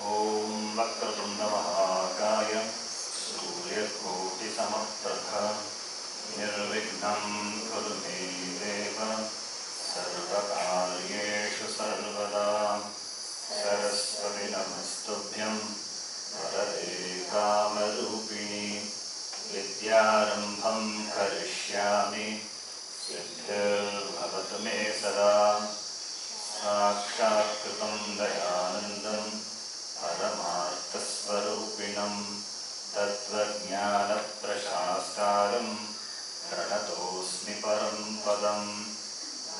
ॐ वक्रतुण्डमहाकाय सूर्यकोटिसमप्रभा निर्विघ्नं कुरु मे देव सर्वकार्येषु सर्वदा सरस्वती नमस्तुभ्यं वरदे कामरूपिणि विद्यारम्भं करिष्यामि सिद्धिर्भवतु मे सदा साक्षात्कृतं दयानन्दं परमार्थस्वरूपिणं तत्त्वज्ञानप्रशास्तारं प्रणतोऽस्मि परं पदं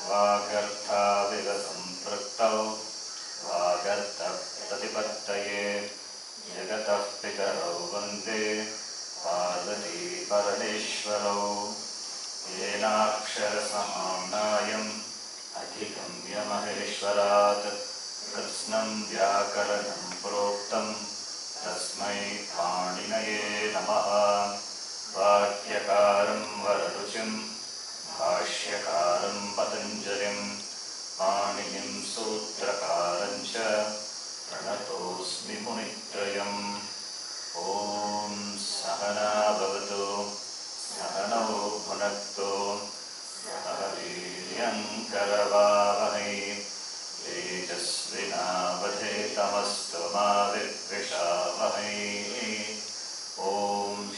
वागर्थाविवसम्पृक्तौ वागर्थप्रतिपत्तये जगतः पितरौ वन्दे पार्वती परमेश्वरौ येनाक्षरसमाम्नायम् अधिगम्य महेश्वरात् कृत्स्नं व्याकरणं प्रोक्तं तस्मै पाणिनये नमः। वाक्यकारं वररुचिं भाष्यकारं पतञ्जलिं पाणिनिं सूत्रकारं च प्रणतोऽस्मि मुनित्रयम्। ॐ सहना भवतु सहनौ भुनक्तु सह वीर्यङ्करवावहै तेजस्विनावधेतमस्तु मा विद्विषावहै। ॐ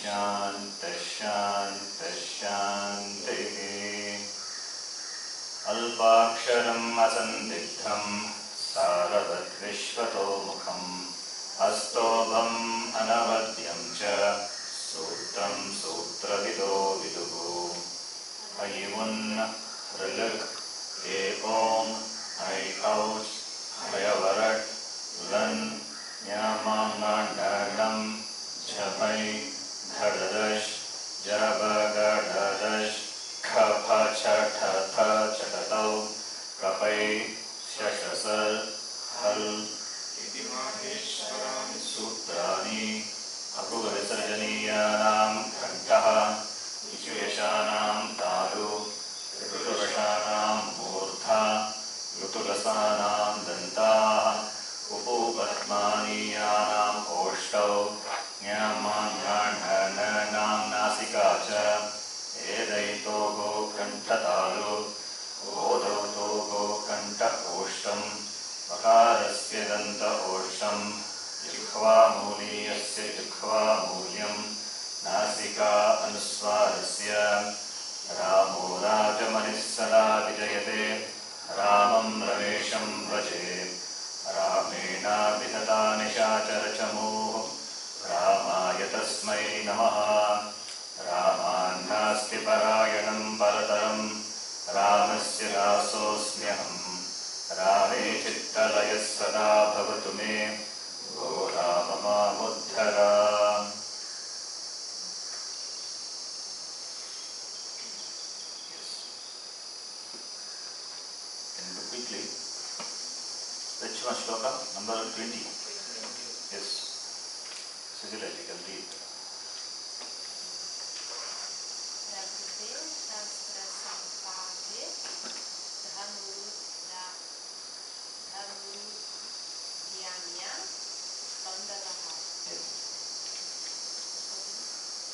शान्तिः शान्तिः शान्तिः। अल्पाक्षरम् असन्दिग्धं सारवद्विश्वतोमुखम् अस्तोभम् अनवद्यं च सूत्रं सूत्रविदो विदुः। अयिमुन् ऋलक् एकों ऐ औच् हयवरट् लन न्यामाङ्गाण्डं झमै घडदश् जबगडदश् खफ छठ थ चटतौ कपै शशसर् हल् इति माहेश्वराणि सूत्राणि अपूर्वविसर्जनीयानां कण्ठः विशेषाणां तालु ऋतुरसानां मूर्धा ऋतुरसानां दन्ताः उपूपद्मानीयानाम् ओष्ठौ ञमाङ्गाण्डनां नासिका च एदैतोः कण्ठतालु ओदौतोः कण्ठ ओष्ठं मकारस्य दन्त ओष्ठं जिह्वामूलीयस्य जिह्वामूल्यं नासिका अनुस्वारस्य रामो राजमनिः सदा विजयते रामं रमेशं भजे रामेण विहता निशाचरचमूः रामाय तस्मै नमः। रामान्नास्ति परायणं परतरं रामस्य दासोऽस्म्यहम् रामे चित्तलयः सदा भवतु मे ओ Ram मामुद्धर। Quickly, which one shloka? Number 20. Yes. Sushila, you can read.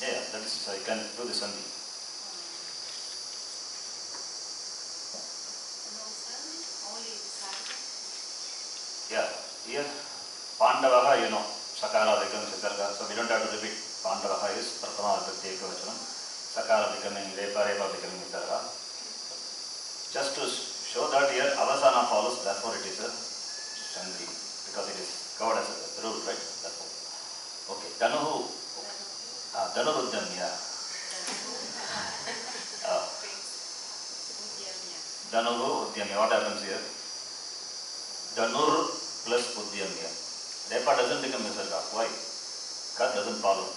Yeah, that is, I can do this only. Yeah, here Pandavaha, you know, Sakara becomes Visarga, so we don't have to repeat. Pandavaha is Prathama Vibhakti Ekavachanam, Sakara becoming Lepa, Repa becoming Visarga. Just to show that here Avasana follows, therefore it is a Chandri, because it is covered as a rule, right? Therefore. Okay, Danuhu, Danuruddhamya. Danuhu Uddhamya, what happens here? Danur plus Uddhamya. Repa doesn't become Visarga. Why? Kat doesn't follow.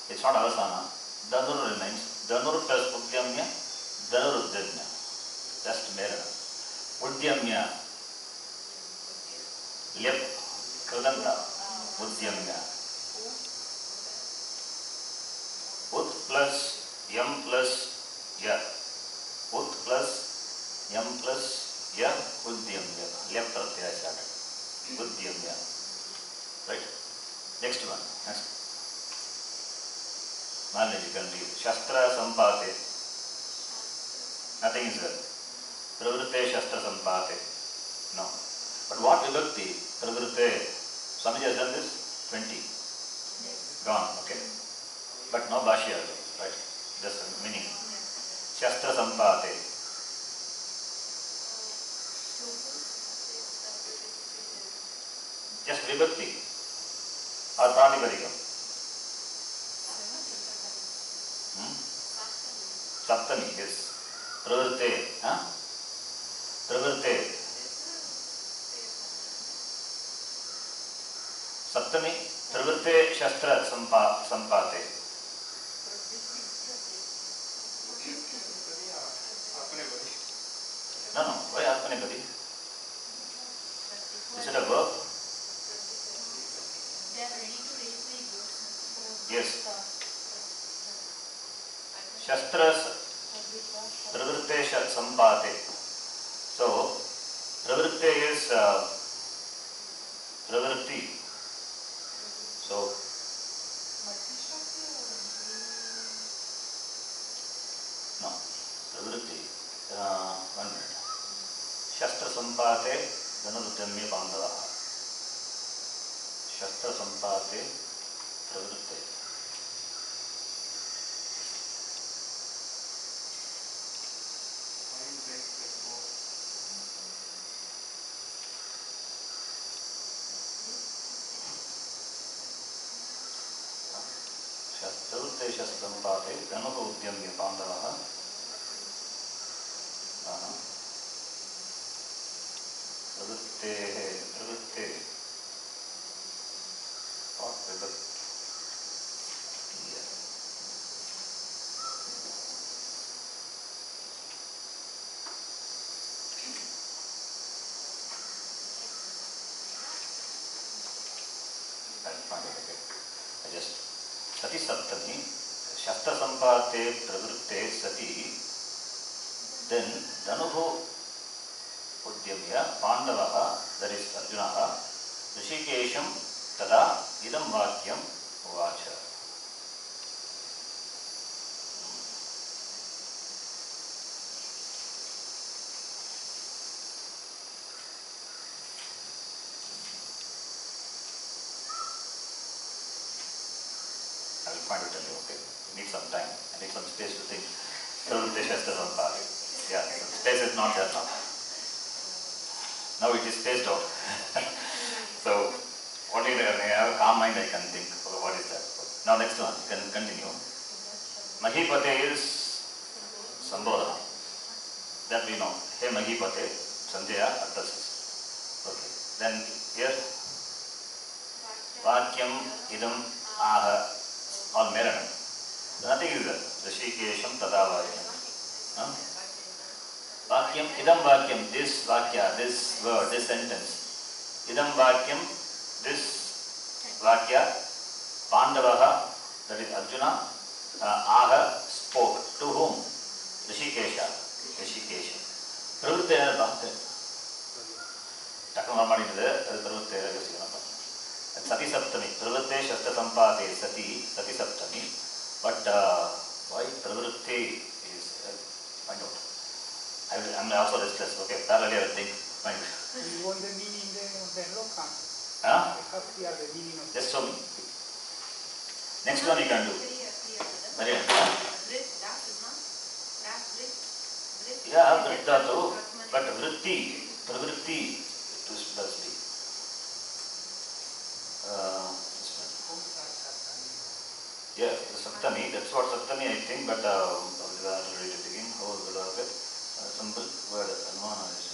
It's not Avasana. Danur remains. Danur plus Uddhamya, Danur Uddhamya. Just Merana. Uddhamya. Lep. Kridanta. Uddhamya. Ud plus Yam plus Ya. Ud plus Yam plus Ya. Uddhamya. Lep pratyaya started. Uddhamya. Right? Next one. Next. Manage, you can read. Shastra Sampate. Nothing is there. Pravritte Shastra Sampate. No. But what vibhakti? Pravritte. Swamiji has done this? 20. Gone. Okay. But no bhashya. Right? Just meaning. Shastra Sampate. Just vibhakti. Or pratipadikam. Saptami, yes. Pravritte. Huh? Pravritte. Saptami. Pravritte Shastra Sampate. No. Why Atmanepadi? Is it a verb? Yes. Shastras Pravritte Sampate. So, Pravritte is Pravritti. So, no, Pravritti. 1 minute. Shastra Sampate Dhanuruddhamya Pandavaha. Shastra Sampate Pravritte. Pravritte Shastra Sampate Dhanuruddhamya Pandavaha. Pravritte. What vibhakti? I'll find it again. I just Sati Saptami, Shastra Sampate Pravritte Sati, then Dhanuhu Udyamya Pandavaha, that is Arjunaha, Rishikesham Tada Idam Vakyam Uvacha. I will find it and you, okay? You need some time. I need some space to think. Pravritte Shastra Sampate. Yeah, space is not there now. Now it is spaced out. So, only when I have a calm mind I can think, okay, what is that? Now next one, you can continue. Mahipate is Sambodhana. That we know. Hey Mahipate, Sanjaya Artasis. Okay. Then here, Vakyam Idam Aha, or Meranam. Nothing is there. Rishikesham Tada Vakyam. Vakyam, Idam Vakyam, this Vakya, this word, this sentence. Idam Vakyam, this Vakya, Pandavaha, that is Arjuna, Aha spoke. To whom? Rishikesha. Pravritte Bhakti. Takam Ramadi, Pravritte Yosinapa. Sati Saptami, Pravritte Shastra Sampate, Sati Saptami. But why Pravritte is, find out. I am also restless, okay, parallelly I will think, find it. You want the meaning of the loka? Huh? Here the meaning of Just show me. Next one you can do. Maria. Yeah, Vritta too, but Vritti, Pravritti, to plus B. Yes, the Saptami, that's what Saptami I think, but I will read it again. How will I get? Simple word, Anumana is.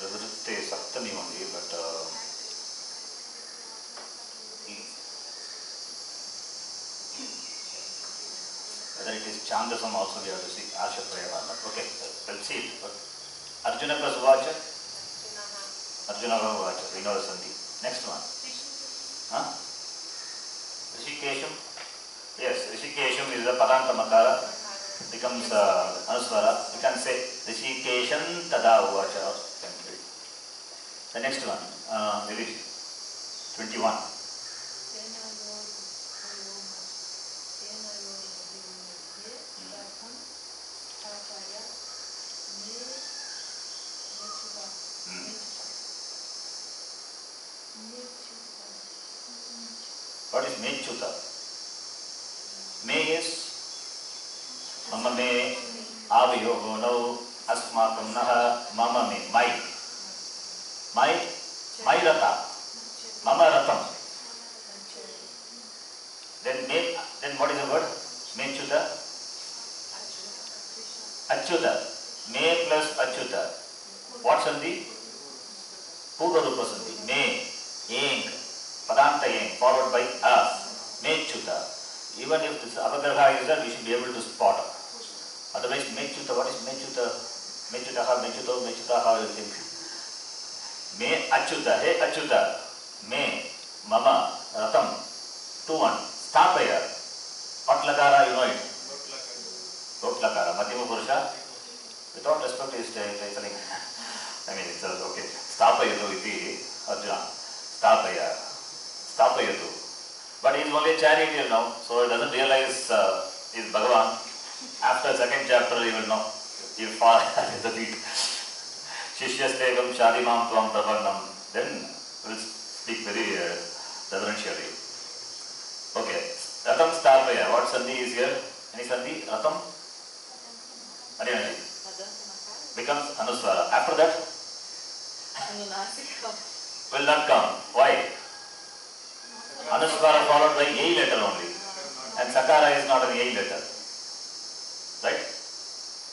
Pravritte Saptami only, but whether it is Chandasam also we have to see, Asha Prayama. Okay, let's see it. Arjuna plus Vacha. Arjuna Vacha, we know the Sandhi. Next one. Huh? Rishikesham. Yes, Rishikesham is the Padanta Makara. becomes Anuswara. You can say Rishikeshan Tada Uvacha. The next one, maybe 21. What is Mechuta? Me is Mama me Avayogo no Asmakam Naha Mama me my Rata Mama Ratam. Then what is the word? Mechuta? Achyuta. Me plus Achyuta. What sandhi? Purva Rupa sandhi. Me, Eng, Padanta Eng, followed by A. Mechuta. Even if this Avagraha is there, we should be able to spot. Otherwise, Mechuta, what is Mechuta? Mechutaha, Mechuto, Mechutaha, you think. Me Achyuta, hey Achyuta. Me, Mama, Ratam. 2-1. Stapaya. What lakara, you know it? Dot lakara. Madhyama Purusha. Without respect is telling. I mean, it's okay. Stapayatu iti Arjuna. Stapayatu. But he is only a charioteer now, so he doesn't realize he is Bhagavan. After second chapter, he will know. He will fall at the feet. Shishyastevam Shadimam Tvam Prabannam. Then we will speak very reverentially. Okay. Ratam Stapaya. What sandhi is here? Any sandhi? Ratam? Adhyanaji. Becomes Anuswara. After that? Will not come. Why? Anuswara followed by A letter only. And Sakara is not an A letter. Right?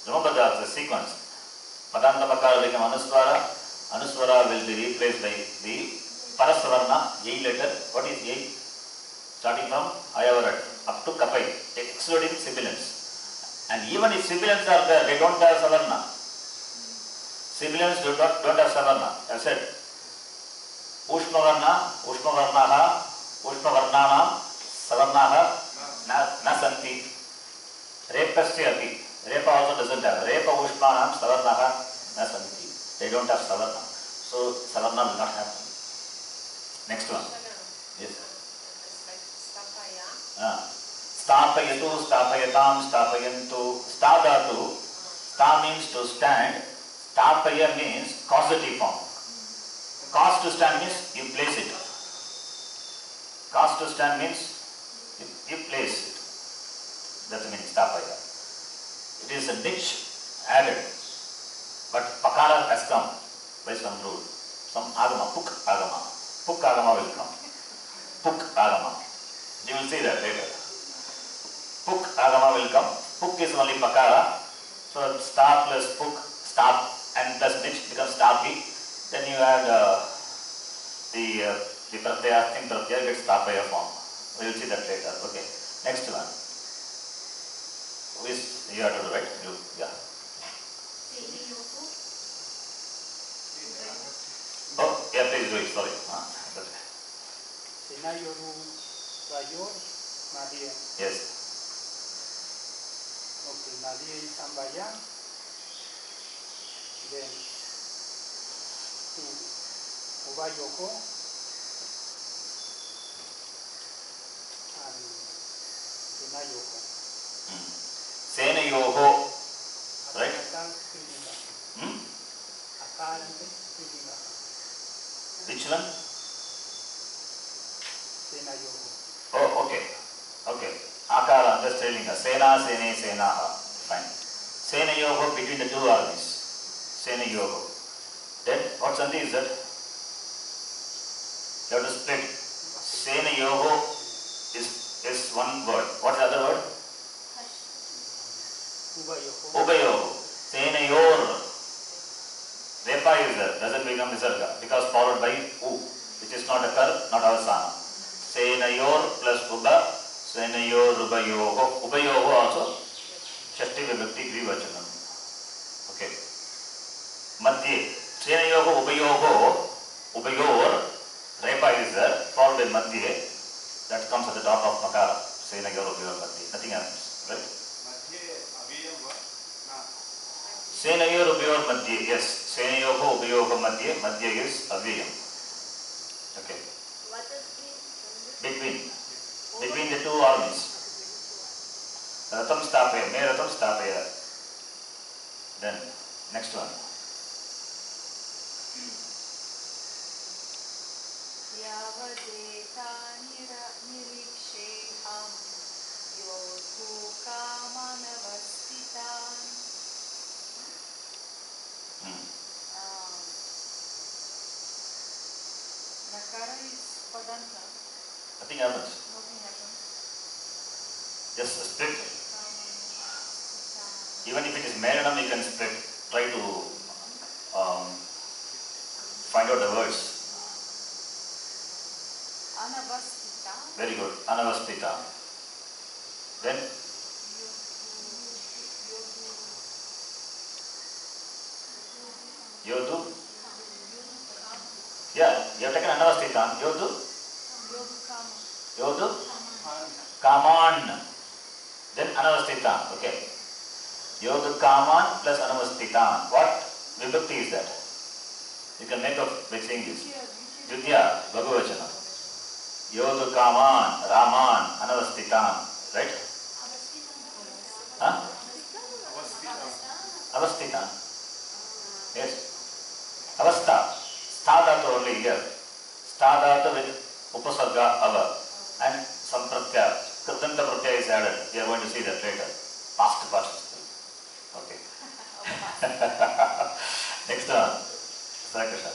Remember the sequence. Padanta Makara become Anuswara. Anuswara will be replaced by the Parasavarna, A letter. What is A? Starting from Ayavarat up to Kapai, excluding sibilants. And even if sibilants are there, they don't have Savarna. Sibilants don't have Savarna. I said, Ushmavarnaha, Ushmavarnanam, Savarnaha, na santi. Repasya api. Repa also doesn't have. Repa Ushmanam, Savarnaha, na santi. They don't have Savarna. So, Savarna will not happen. Next one. Yes. Stapayatu, Stapayatam, Stapayantu. Stadatu. Sta means to stand. Stapaya means causative form. Cause to stand means you place it. Cause to stand means you place it. That's the meaning, Stapaya. It is a niche added. But Pakara has come by some rule. Some Agama, Puk Agama. Puk Agama will come. Puk Agama. You will see that later. Puk Agama will come. Puk is only Pakara. So Sta plus Puk, Stap and plus niche becomes Stapi. Then you add the Pratyaya, Thing Pratyaya gets Stapaya form. We will see that later. Okay. Next one. Who is, you have to do right? You, yeah. Oh, yeah, please do it. Sorry. Yes. Okay, Nadia is Sambaya. Then Ubayoko and Senayoko. Senayoho, right? Which one? Senayoko. Oh, okay. Okay. Akara, just telling us. Sena, Sene, Senaha. Fine. Senayoho between the two armies. Senayoho. Then, what sandhi is that? You have to split. Senayoho is one word. What's the other word? Ubayoho. Senayor. Repa is there. Doesn't become Nisarga. Because followed by U. Which is not a kar, not avasana. Senayor plus Uba. Senayor Ubayoho. Ubayoho also. Shashti Vibhakti Grivachanam. Okay. Madhye. Senayoho Ubayoho. Ubayor. Repa is there. Followed by Madhye. That comes at the top of Makara. Senayor Ubayor Madhye. Nothing happens. Right? Senayor upayor madhye. Yes. Senayoho upayoho madhye. Madhye is avyayam. Okay. What is Between. Between the two armies. Ratham stapaya. Me ratham stapaya. Then, next one. Yavadeta niriksheham yotu kamanavastitan. Nakara is padanta. Nothing happens. Nothing happens. Just split. Even if it is Meranam, you can split. Try to find out the words. Anavastita. Very good. Anavastita. Then Yodu. Yeah, you have taken Anavastita. Yodu. Yodu. Kaman. Then Anavastita. Okay. Yodu Kaman plus Anavastita. What vibhakti is that? You can make up by saying this. Dvitiya, Bhagavachana. Yodu Kaman, Raman, Anavastitan. Right? Huh? Avastita. Yes. Avastha. Stadata only here. Stadata with Upasarga Ava. And some pratyaya. Kritanta pratyaya is added. We are going to see that later. Past participle. Okay. Next one. Krishna.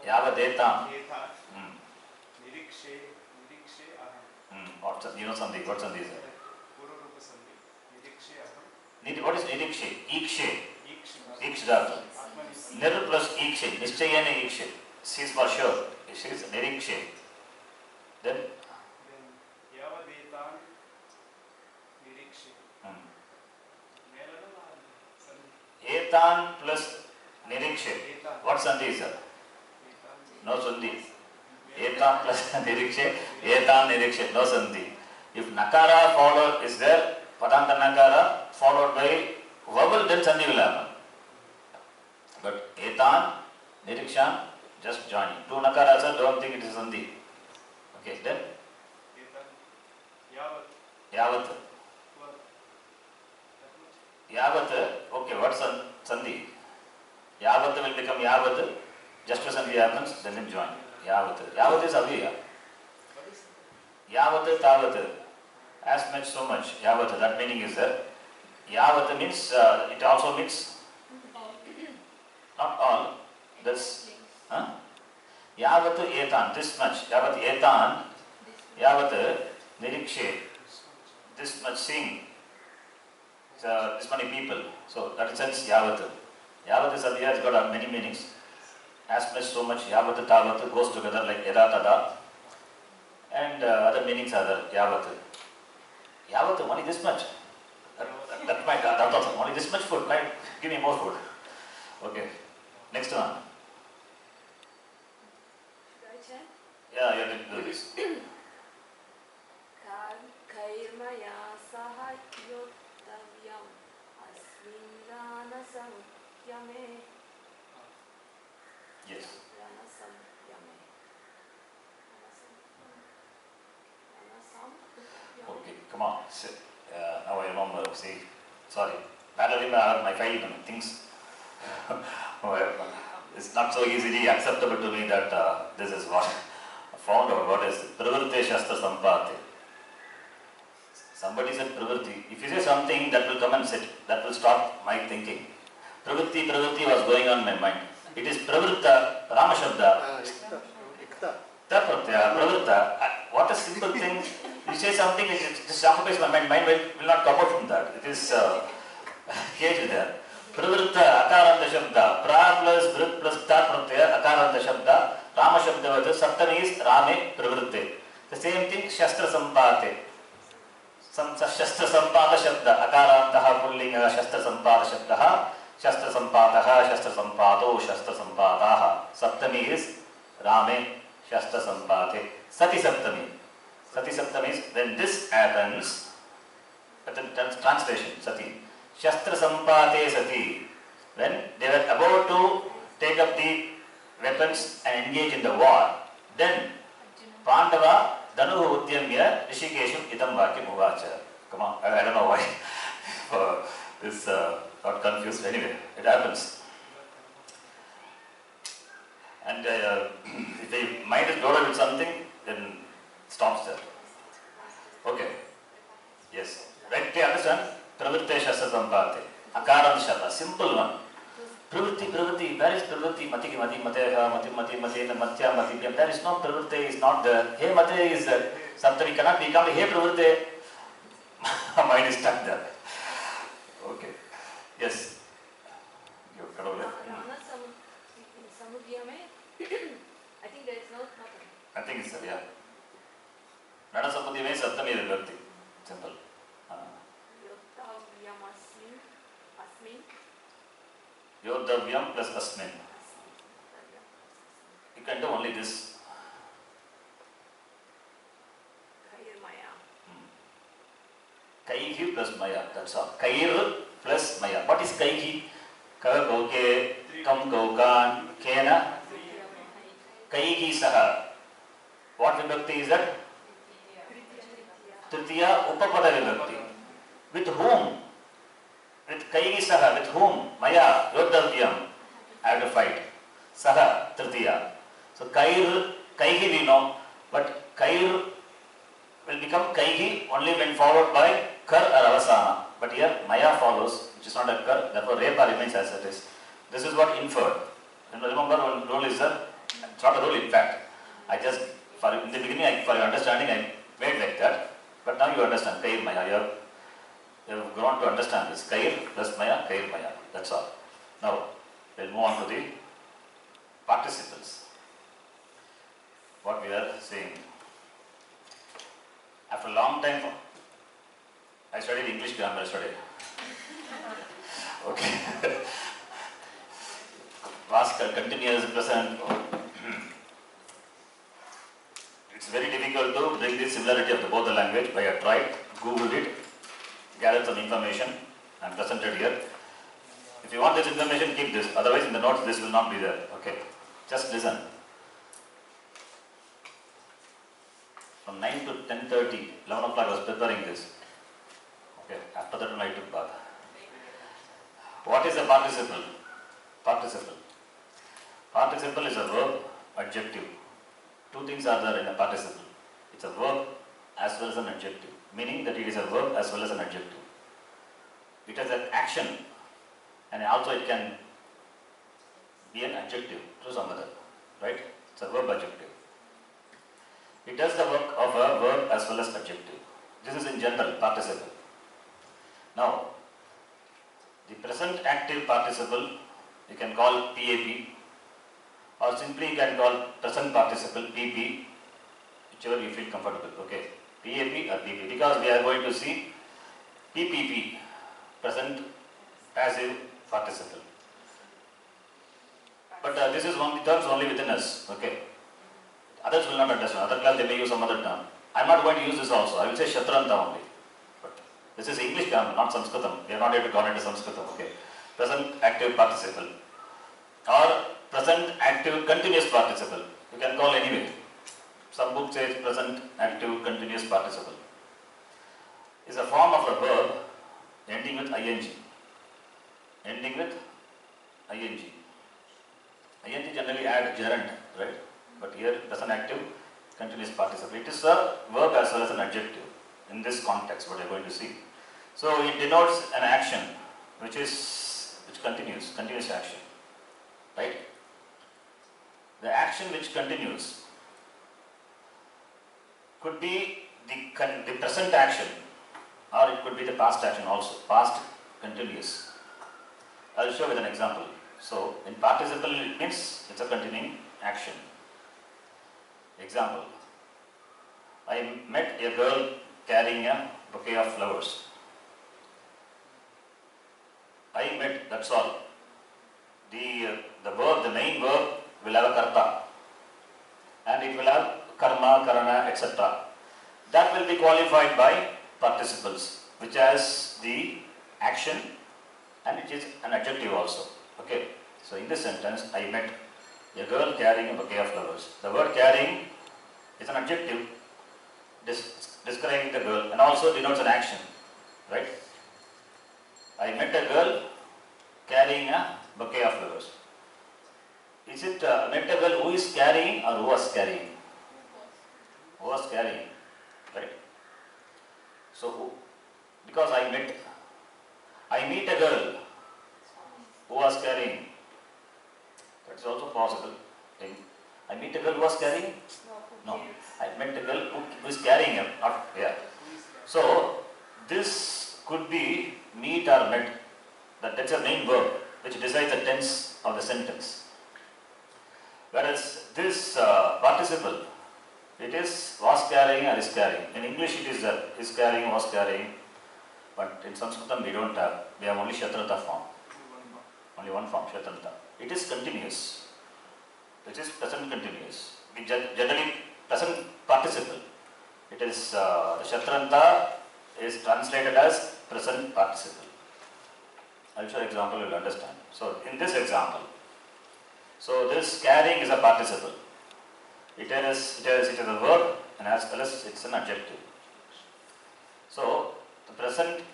Yavadetam. You know something. What Sandhi is that? What is Nirikshe? Ikshe. Iksh dhatu. Nir plus Ikshe. Nishchayana Ikshe. She is for sure. She is Nirikshe. Then? Yavadetam nirikshe. Etan plus Nirikshe. What Sandhi is that? No Sandhi. Etan plus Nirikshe. Etan Nirikshe. No Sandhi. If Nakara follow is there, Padanta Nakara followed by vowel, then Sandhi will happen. But Etan, Nirikshan, just join. Two Nakaras, don't think it is Sandhi. Okay, then? Yavat. Yavat, okay, what's Sandhi? Yavat will become Yavat. Just as Sandhi happens, then join. Yavat. Yavat is Avyaya. Yavat, Tavat. As much, so much. Yavat, that meaning is there. Yavat means, it also means, not all. That's, Yavat etan, this much. Yavat etan, Yavat nirikshe, this much seeing. This many people. So that sense Yavat. Yavat is Avyaya, it's got many meanings. As much, so much. Yavat, Tavat goes together like Yada, Tada. And other meanings are there. Yavat. Yavat, only this much. That might, only this much food. Might give me more food. Okay. Next one. Should I check? Yeah, you have to do this. Kairmaya sahayotavyam asminana samyame. Yes. Okay, come on. Now I remember. See, sorry. Parallelly, I have my file things. It's not so easily acceptable to me that this is what I found out. What is Pravritte Shastra Sampati? Somebody said Pravritti. If you say something, that will come and sit. That will stop my thinking. Pravritti was going on in my mind. It is Pravritta, Rama Shabda. Pratyaya, Pravritta. What a simple thing. You say something, it just occupies my mind. Mind will not come out from that. It is caged there. Pravritta, Akaranta Shabda. Pra plus Vrit plus Ta Pratyaya, Akaranta Shabda. Rama Shabda was Saptami is Rame Pravritte. The same thing, Shastra Sampate. Shastra Sampata Shabda. Akarantaha Pullinga Shastra Sampata Shabda. Shastra Sampataha, Shastra Sampato, Shastra Sampataha. Saptami is Rame Shastra Sampate. Sati Saptami. Sati Saptami is when this happens, translation, sati. Shastra sampate sati. When they were about to take up the weapons and engage in the war, then Pandava Danuhu Udyamya Rishikesham Idam Vakyam Uvacha. Come on, I don't know why this got confused. Anyway, it happens. And if the mind is loaded with something, then stops there. Okay. Yes. Rightly understand? Pravritte Shastra Sampate. Akaran Shastra. Simple one. Pravritti, where is Pravritti? Mati Mati Mateha, Mati Mati Matena, Matya Mati. There is no Pravritti, is not there. Hey Mate is there. Saptari cannot become Hey Pravritti. Mind is stuck there. Okay. Yes. I think there is no nothing. I think it's there, yeah. Nada Sampati means Saptami Vibhakti. Simple. Yodavyam plus Asmin. You can do only this. Kaihi plus Maya, that's all. Kair plus Maya. What is Kaihi? Ka Kauke, Kam Kaukan, Kena. Kaihi Saha. What vibhakti is that? Tritiya Upapada vibhakti. With whom? With Kaihi Saha. With whom? Maya, Yodavyam. I have to fight. Saha, Tritiya. So Kaihi we know, but Kair will become Kaihi only when followed by Kar or Avasana. But here Maya follows, which is not a Kar, therefore Repa remains as it is. This is what inferred. And remember, one rule is that, it's not a rule in fact. I just, in the beginning, for your understanding, I made like that. But now you understand, Kair Maya. You have grown to understand this. Kair plus Maya, Kair Maya. That's all. Now, we'll move on to the participles. What we are saying. After a long time, I studied English grammar yesterday. Okay. Past, continuous, present. It's very difficult to bring the similarity of both the language, but I have tried, Googled it, gathered some information, and presented here. If you want this information, keep this. Otherwise, in the notes, this will not be there. Okay. Just listen. From 9 to 10:30, 11 o'clock, I was preparing this. Okay. After that, I took bath. What is a participle? Participle. Participle is a verb, adjective. Two things are there in a participle. It's a verb as well as an adjective, meaning that it is a verb as well as an adjective. It has an action, and also it can be an adjective to some other, right? It's a verb adjective. It does the work of a verb as well as adjective. This is in general participle. Now, the present active participle you can call PAP, or simply you can call present participle PP, whichever you feel comfortable. Okay, PAP or PP, because we are going to see PPP, present passive participle. But this is one terms only within us. Okay, others will not understand. Other class they may use some other term. I am not going to use this also. I will say Shatranta only. But this is English term, not Samskrtam. We are not able to call it as Samskrtam. Okay, present active participle or present active continuous participle. You can call anyway. Some book says present active continuous participle. Is a form of a verb ending with ing. Ending with ing. ing generally add gerund, right? But here present active continuous participle. It is a verb as well as an adjective in this context, what you are going to see. So it denotes an action which continues, continuous action, right? The action which continues could be the present action, or it could be the past action also, past continuous. I will show with an example. So in participle it means it's a continuing action. Example, I met a girl carrying a bouquet of flowers. I met, that's all. The verb, the main verb will have a karta, and it will have karma, karana, etc. That will be qualified by participles. which has the action and it is an adjective also. Okay. So in this sentence, I met a girl carrying a bouquet of flowers. The word carrying is an adjective describing the girl and also denotes an action, right? I met a girl carrying a bouquet of flowers. Is it met a girl who is carrying or who was carrying? Who was carrying, right? So, because I meet a girl who was carrying. That's also possible. I meet a girl who was carrying? No. I met a girl who is carrying a, not, yeah. So, this could be meet or met. That's a main verb which decides the tense of the sentence. Whereas this participle, it is was carrying or is carrying. In English it is carrying, was carrying. But in Samskrtam we don't have. We have only Shatranta form. Only one form, Shatranta. It is continuous. It is present continuous. We generally present participle. It is the Shatranta is translated as present participle. I'll show example, you'll understand. So in this example, so this carrying is a participle. It is a verb and as well as it's an adjective. So the present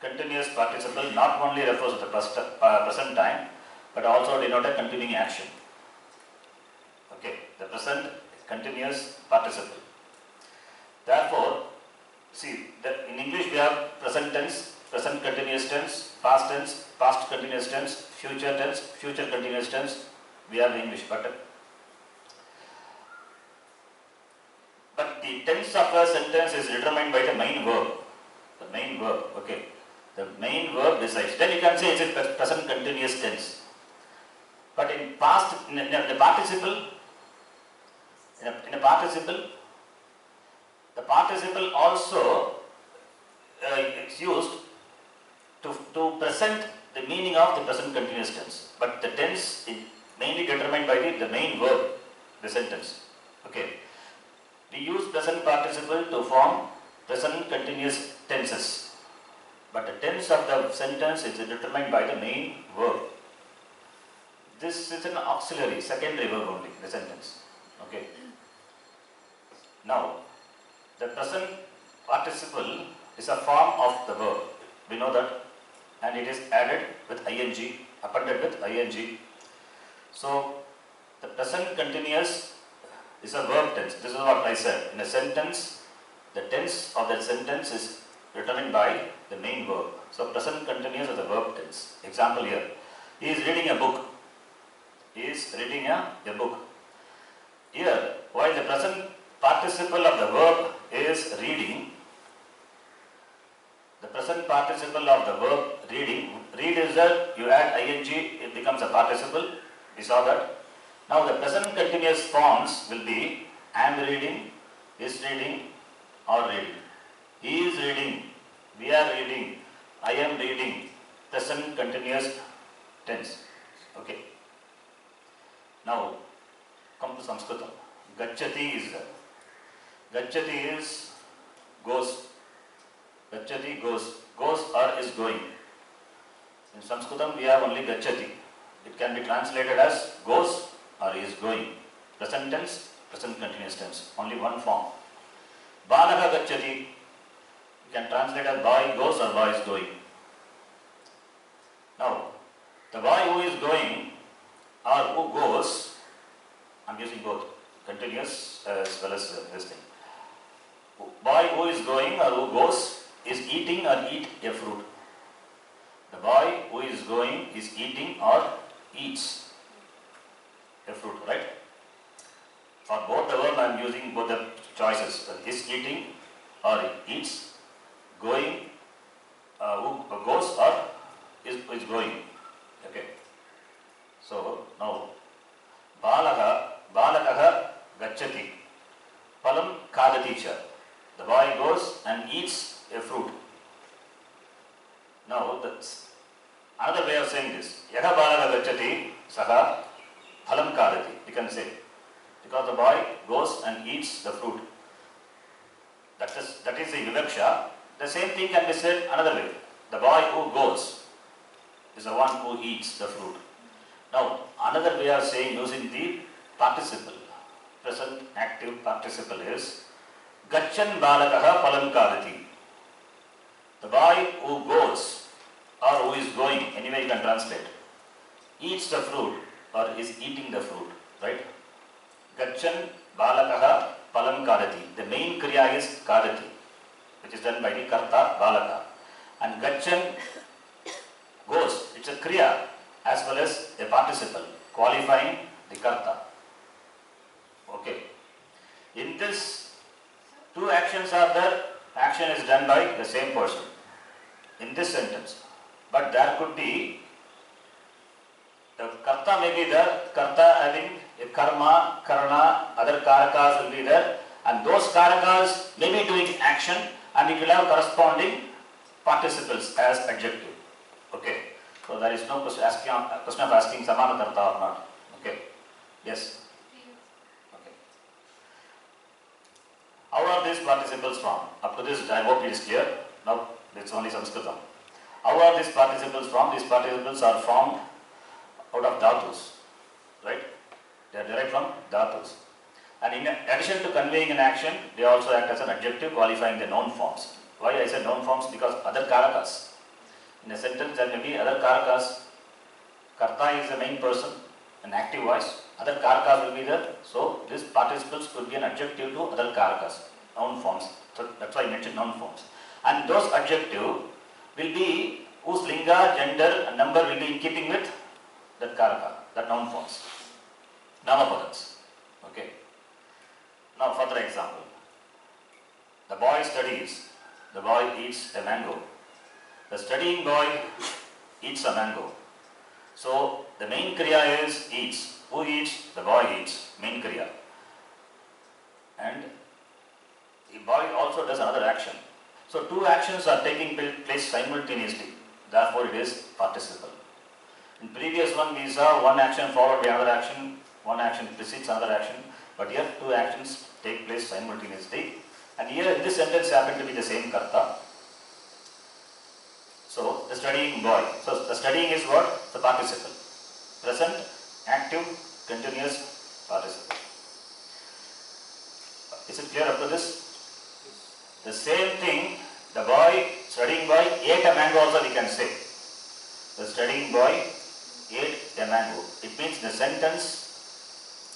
continuous participle not only refers to the present time but also denote a continuing action. Okay, the present continuous participle. Therefore, see that in English we have present tense, present continuous tense, past continuous tense, future continuous tense. We have English, but the tense of a sentence is determined by the main verb. The main verb, okay. The main verb decides. Then you can say it's a present continuous tense. But in past, in a participle, the participle also is used to present the meaning of the present continuous tense. But the tense is mainly determined by the main verb, the sentence. Okay. We use present participle to form present continuous tenses. But the tense of the sentence is determined by the main verb. This is an auxiliary, secondary verb only, the sentence. Okay. Now, the present participle is a form of the verb. We know that. And it is added with ing, appended with ing. So, the present continuous is a verb tense. This is what I said. In a sentence, the tense of that sentence is determined by the main verb. So, present continuous is the verb tense. Example here. He is reading a book. He is reading a book. Here, while the present participle of the verb is reading, the present participle of the verb reading, read is that you add ing, it becomes a participle. We saw that. Now the present continuous forms will be am reading, is reading, or reading. He is reading, we are reading, I am reading. Present continuous tense. Okay. Now come to Samskritam. Gacchati is there. Gacchati is goes. Gacchati goes. Goes or is going. In Samskritam we have only Gacchati. It can be translated as goes or is going. Present tense, present continuous tense. Only one form. Balaha Gacchati. You can translate as boy goes or boy is going. Now, the boy who is going or who goes, I am using both continuous as well as this thing. Boy who is going or who goes is eating or eat a fruit. The boy who is going is eating or eats a fruit, right? For both the verb I am using both the choices. Is eating or eats, going, who goes or is going. Okay. So now balakaha gacchati palam khadati cha. The boy goes and eats a fruit. Now that's another way of saying this. Yaha balaka gacchati saha phalam khadati. You can say because the boy goes and eats the fruit. That is the vivaksha. the same thing can be said another way. The boy who goes is the one who eats the fruit. Now, another way of saying using the participle, present active participle is Gachan balakaha palam kadati. The boy who goes or who is going, anyway you can translate, eats the fruit or is eating the fruit, right? Gachan balakaha palam kadati. The main kriya is kadati, which is done by the karta balaka. And Gachan goes, it's a kriya as well as a participle qualifying the karta. Okay. In this, two actions are there, action is done by the same person in this sentence. But there could be, the karta may be there, karta having a karma, karana, other karakas will be there, and those karakas may be doing action and it will have corresponding participles as adjective. Okay. So there is no question of asking samana karta or not. Okay. Yes. Okay. How are these participles from? Up to this, I hope it is clear. Now, it's only Samskrtam. How are these participles from? These participles are formed out of dhatus, right? They are derived from dhatus. And in addition to conveying an action, they also act as an adjective qualifying the noun forms. Why I said noun forms? Because other karakas. In a sentence, there may be other karakas. Karta is the main person, an active voice. Other karakas will be there. So, these participles could be an adjective to other karakas, noun forms. So, that's why I mentioned noun forms. And those adjective will be whose linga, gender and number will be in keeping with that karaka, that noun forms. Namapadans. Okay. Now, further example. The boy studies. The boy eats a mango. The studying boy eats a mango. So, the main kriya is eats. Who eats? The boy eats. Main kriya. And the boy also does another action. So, two actions are taking place simultaneously. Therefore, it is participle. In previous one, we saw one action followed by another action. One action precedes another action. But here, two actions take place simultaneously. And here, in this sentence, happen to be the same karta. So, the studying boy. So, the studying is what? The participle. Present, active, continuous participle. Is it clear up to this? The same thing, the boy, studying boy, ate a mango also we can say. The studying boy ate a mango. It means the sentence,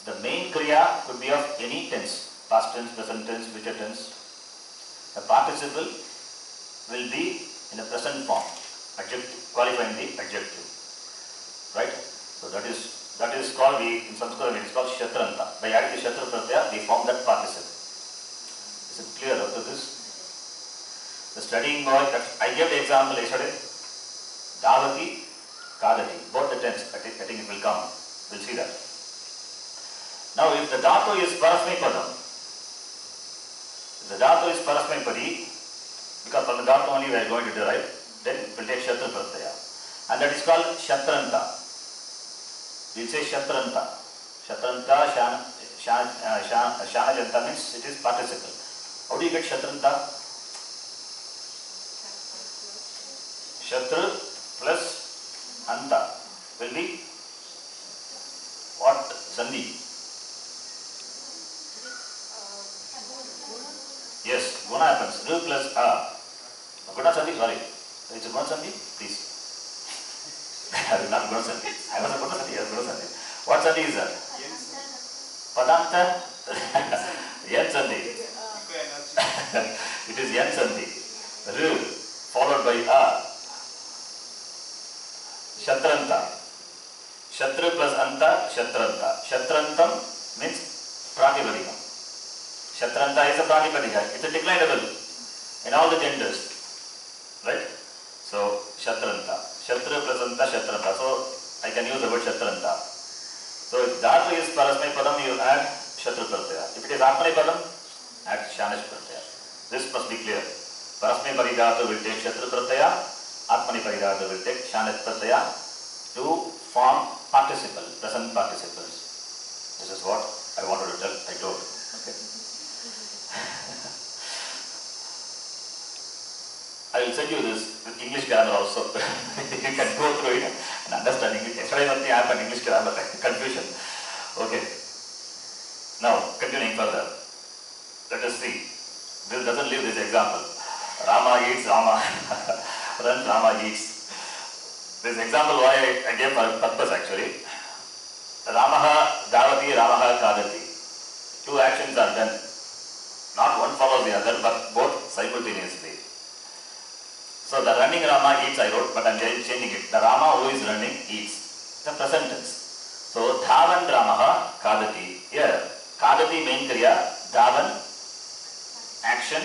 the main kriya could be of any tense. Past tense, present tense, future tense. The participle will be in the present form, adjective, qualifying the adjective, right? So that is called in Samskrtam it is called shatranta. By adding the shatra pratyaya, we form that participle. Is it clear up to this? The studying boy, I gave the example yesterday. Davati, kadati, both the tense. I think it will come. We'll see that. Now, if the dhatu is parasmay padam, because from the dhatu only we are going to derive, then we'll take shatra pratyaya. And that is called shatranta. We'll say shatranta. Shatranta, shanajanta means it is participle. How do you get shatranta? Shatra plus anta will be what? Sandhi. Yes, guna happens. Ru plus a. Guna sandhi, sorry. It's a guna sandhi, please. Not guna sandhi. I was a guna sandhi, yes, guna sandhi. What sandhi is that? Padanta? Yan sandhi. It is yan sandhi. Ru followed by a. Shatranta. Shatra plus anta, shatranta. Shatrantam means pratipadikam. Shatranta is a pratipadika. It's a declinable in all the genders. Right? So, shatranta. Shatra plus anta, shatranta. So, I can use the word shatranta. So, if dhatu is parasmay padam, you add shatra pratyaya. If it is atmane padam, add shanash pratyaya. This must be clear. Parasmay paridhatu will take shatra pratyaya. Atmani paridhatu will take shanat pratyaya to form participle, present participles. This is what I wanted to tell, I told. Okay. I will send you this with English grammar also. You can go through it and understand English. Yesterday only I have an English grammar confusion. Okay. Now, continuing further. Let us see. This doesn't leave this example. Rama eats, Rama runs, Rama eats. This example why I gave for purpose actually. Ramaha davati, Ramaha kadati. Two actions are done. Not one follows the other, but both simultaneously. So the running Rama eats I wrote, but I am changing it. The Rama who is running eats. The present tense. So dhavan Ramaha kadati. Here, kadati main kriya, dhavan action,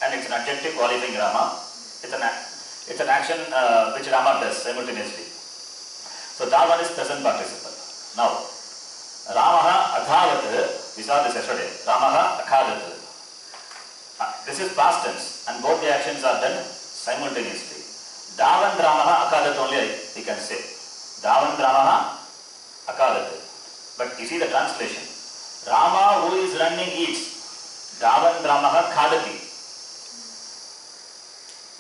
and it's an adjective qualifying Rama. It's an action which Rama does simultaneously. So dhavan is present participle. Now, Ramaha adhavat, we saw this yesterday. Ramaha akhadat. This is past tense, and both the actions are done simultaneously. Dhavan Ramaha akhadat only we can say. Dhavan Ramaha akhadat. But you see the translation. Rama who is running eats. Dhavan Ramaha khadati.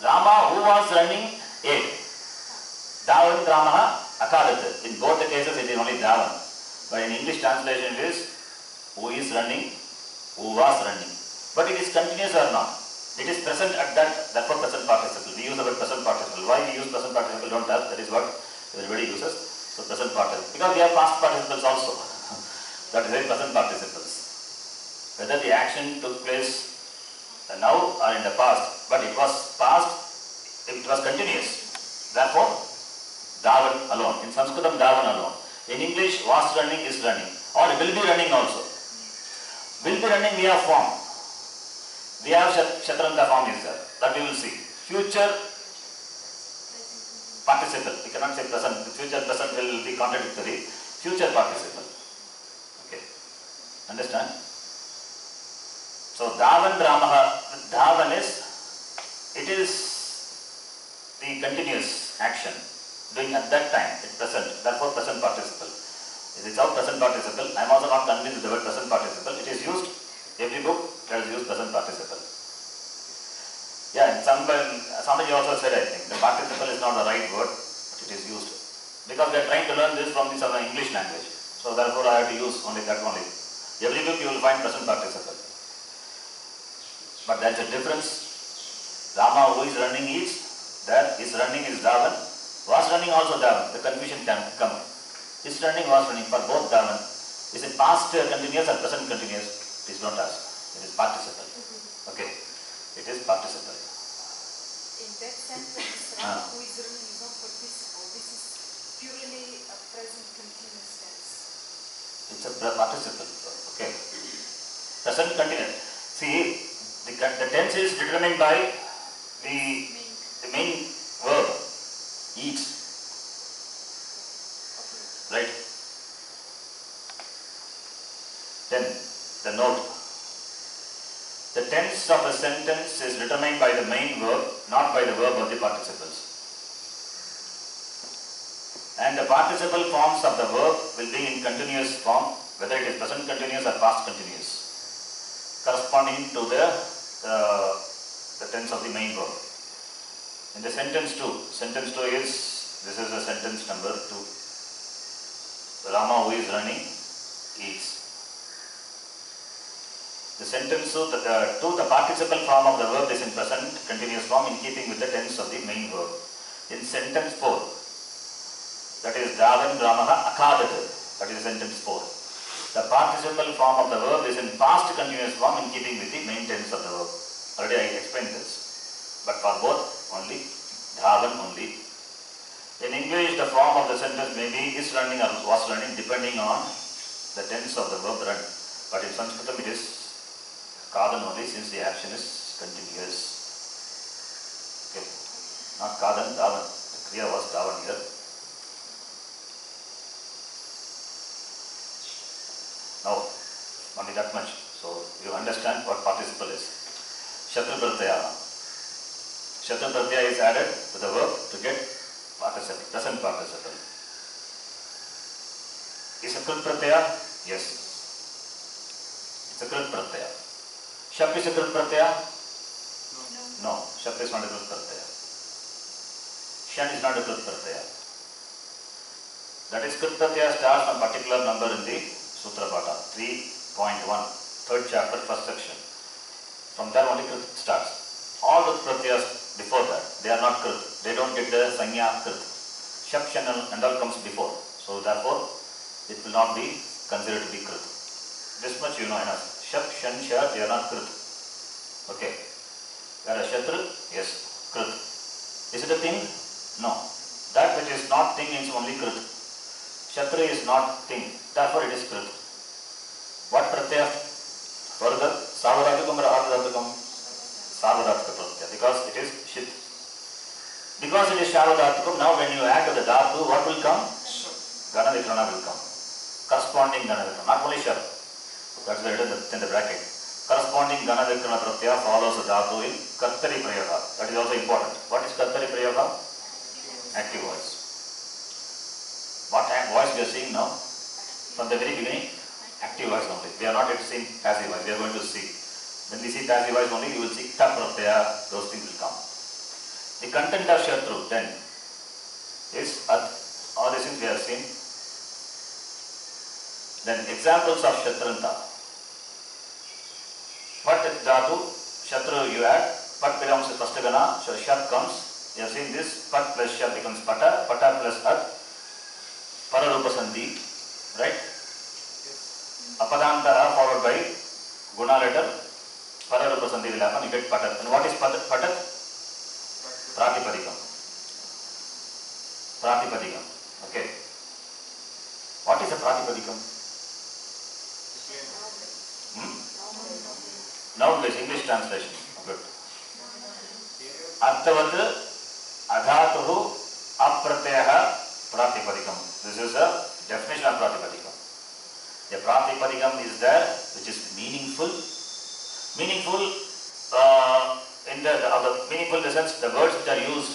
Rama who was running ate. Dhavan Ramaha akhadat. In both the cases it is only Dhavan. But in English translation it is who is running, who was running. But it is continuous or not. It is present at that, therefore present participle. We use the word present participle. Why we use present participle, don't ask, that is what everybody uses. So present participle. Because we have past participles also. That is why present participles. Whether the action took place now or in the past, but it was past, it was continuous. Therefore, dhavan alone. In Samskrtam, dhavan alone. In English, was running is running. Or will be running also. Will be running, we have form. We have Shatranta form is there. That we will see. Future participle. We cannot say present. The future present will be contradictory. Future participle. Okay. Understand? So dhavan Ramaha, dhavan is, it is the continuous action doing at that time, it's present, therefore present participle. It is our present participle. I am also not convinced with the word present participle. It is used, every book that is used present participle. Yeah, somebody also said, I think, the participle is not the right word, but it is used. Because we are trying to learn this from this English language. So therefore I have to use only that only. Every book you will find present participle. But there is a difference. Rama who is running eats, that is running is dhavan. Was running also dhavan. The confusion can come. Is running, was running, for both dhavan. Is it past continuous or present continuous? Please don't ask. It is participle. Okay. It is participle. In that sentence, Rama who is running is not participle. This is purely a present continuous tense. It's a participle. Okay. Present continuous. See, the tense is determined by the main verb. Eats. Right? Then the note. The tense of a sentence is determined by the main verb, not by the verb of the participles. And the participle forms of the verb will be in continuous form, whether it is present continuous or past continuous, corresponding to the tense of the main verb. In the sentence 2 is, this is the sentence number 2. Rama who is running eats. The sentence 2, the participle form of the verb is in present continuous form in keeping with the tense of the main verb. In sentence 4, that is dhavan Ramaha akhadat, that is sentence 4. The participle form of the verb is in past continuous form in keeping with the main tense of the verb. Already I explained this. But for both, only dhavan only. In English, the form of the sentence may be is running or was running depending on the tense of the verb run. But in Samskrtam it is kadan only since the action is continuous. Okay. Not kadan, dhavan. The kriya was dhavan here. Now, only that much. So you understand what participle is. Shatru pratyaya. Shatru pratyaya is added to the verb to get participle, present participle. Is a krit pratyaya? Yes. It's a krit pratyaya. Shap is a krit pratyaya? No. Shap is not a krit pratyaya. Shan is not a Krit Pratyaya. That is, Krit Pratyaya starts from particular number in the Sutra Pata, 3.1, third chapter, first section. From there only Krit starts. All the Pratyayas before that, they are not Krit. They don't get the Sanya Krit. Shap, Shan and all comes before. So therefore, it will not be considered to be Krit. This much you know enough. Shap, Shan, Sha, they are not Krit. Okay. Whereas Shatru, yes, Krit. Is it a thing? No. That which is not thing is only Krit. Shatru is not thing. Therefore it is Krit. What Pratyaya? Further, Savadhatukam or Ardhatukam? Savadhatukam Pratyaya. Because it is Shit. Because it is Savadhatukam, now when you add to the Dhatu, what will come? Gana Vikrana will come. Corresponding Gana Vikrana. Not only Shat. That's why it is in the bracket. Corresponding Gana Vikrana Pratyaya follows the Dhatu in Kartari Prayoga. That is also important. What is Kartari Prayoga? Active voice. What voice we are seeing now? From the very beginning, active voice only. We are not yet seeing passive voice. We are going to see. When we see passive voice only, you will see Ta Pratyaya, those things will come. The content of Shatru then is At. All these things we have seen. Then examples of Shatranta. Pat Dhatu, Shatru you add, Pat belongs to first Gana, so Shat comes. You have seen this, Pat plus Shat becomes Pata, Pata plus At, Pararupa Sandhi, right? Apadanta followed by Guna letter, Pararupa Sandhi will happen, you get Patat. And what is Patat? Pratipadikam. Pratipadikam. Okay. What is a Pratipadikam? Noun based English translation. Good. Arthavat Adhatuhu Apratyaya Pratipadikam. This is a definition of Pratipadikam. A Pratipadikam is there which is meaningful. Meaningful in the meaningful in the sense the words which are used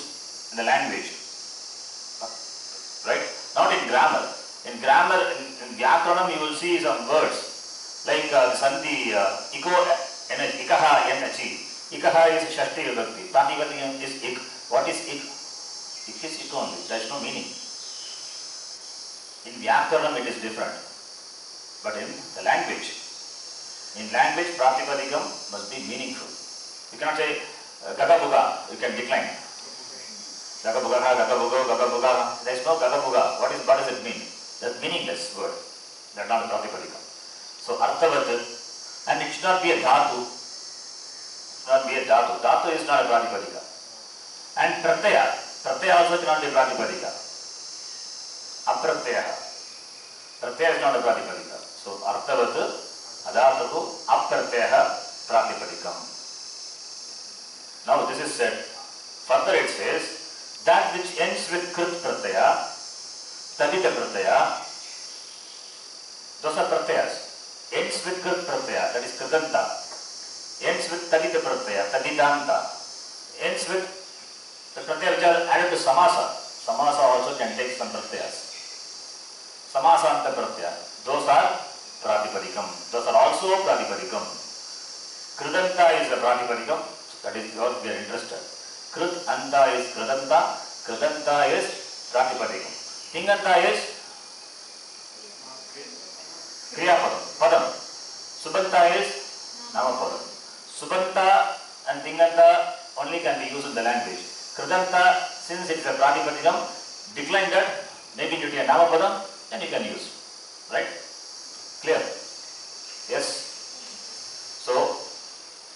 in the language. Right? Not in grammar. In grammar, in Vyakaranam you will see some words like Sandhi, Ikaha, Yenachi. Ikaha is Shashti Vibhakti. Pratipadikam is Ik. What is Ik? Ik is Ik only. There is no meaning. In Vyakaranam it is different. But in the language, Pratipadikam must be meaningful. You cannot say Gagabuga, you can decline. Gagabuga. There is no Gagabuga. What does it mean? That's meaningless word. That's not a Pratipadikam. So Arthavat, and it should not be a Dhatu. Dhatu is not a Pratipadika. And Pratyaya also cannot be Pratipadika. Apratyaya. Pratyaya is not a Pratipadika. So Arthavat, Adhatuhu, Apratyaya, Pratipadikam. Now this is said. Further it says, that which ends with Krit Pratyaya, Tadita Pratyaya, those are Pratyayas. Ends with Krit Pratyaya, that is Kritanta. Ends with Tadita Pratyaya, Taditanta. Ends with the Pratyaya which are added to Samasa. Samasa also can take some Pratyayas. Samasanta Pratyaya. Those are Pratipadikam. Those are also Pratipadikam. Kridanta is a Pratipadikam. That is what we are interested. Krit Anta is Kridanta. Kridanta is Pratipadikam. Tinganta is Kriyapadam. Padam. Subanta is Namapadam. Subanta and Tinganta only can be used in the language. Kridanta, since it is a Pratipadikam, decline that, maybe due to a Namapadam, then you can use. Right? Clear? Yes? So,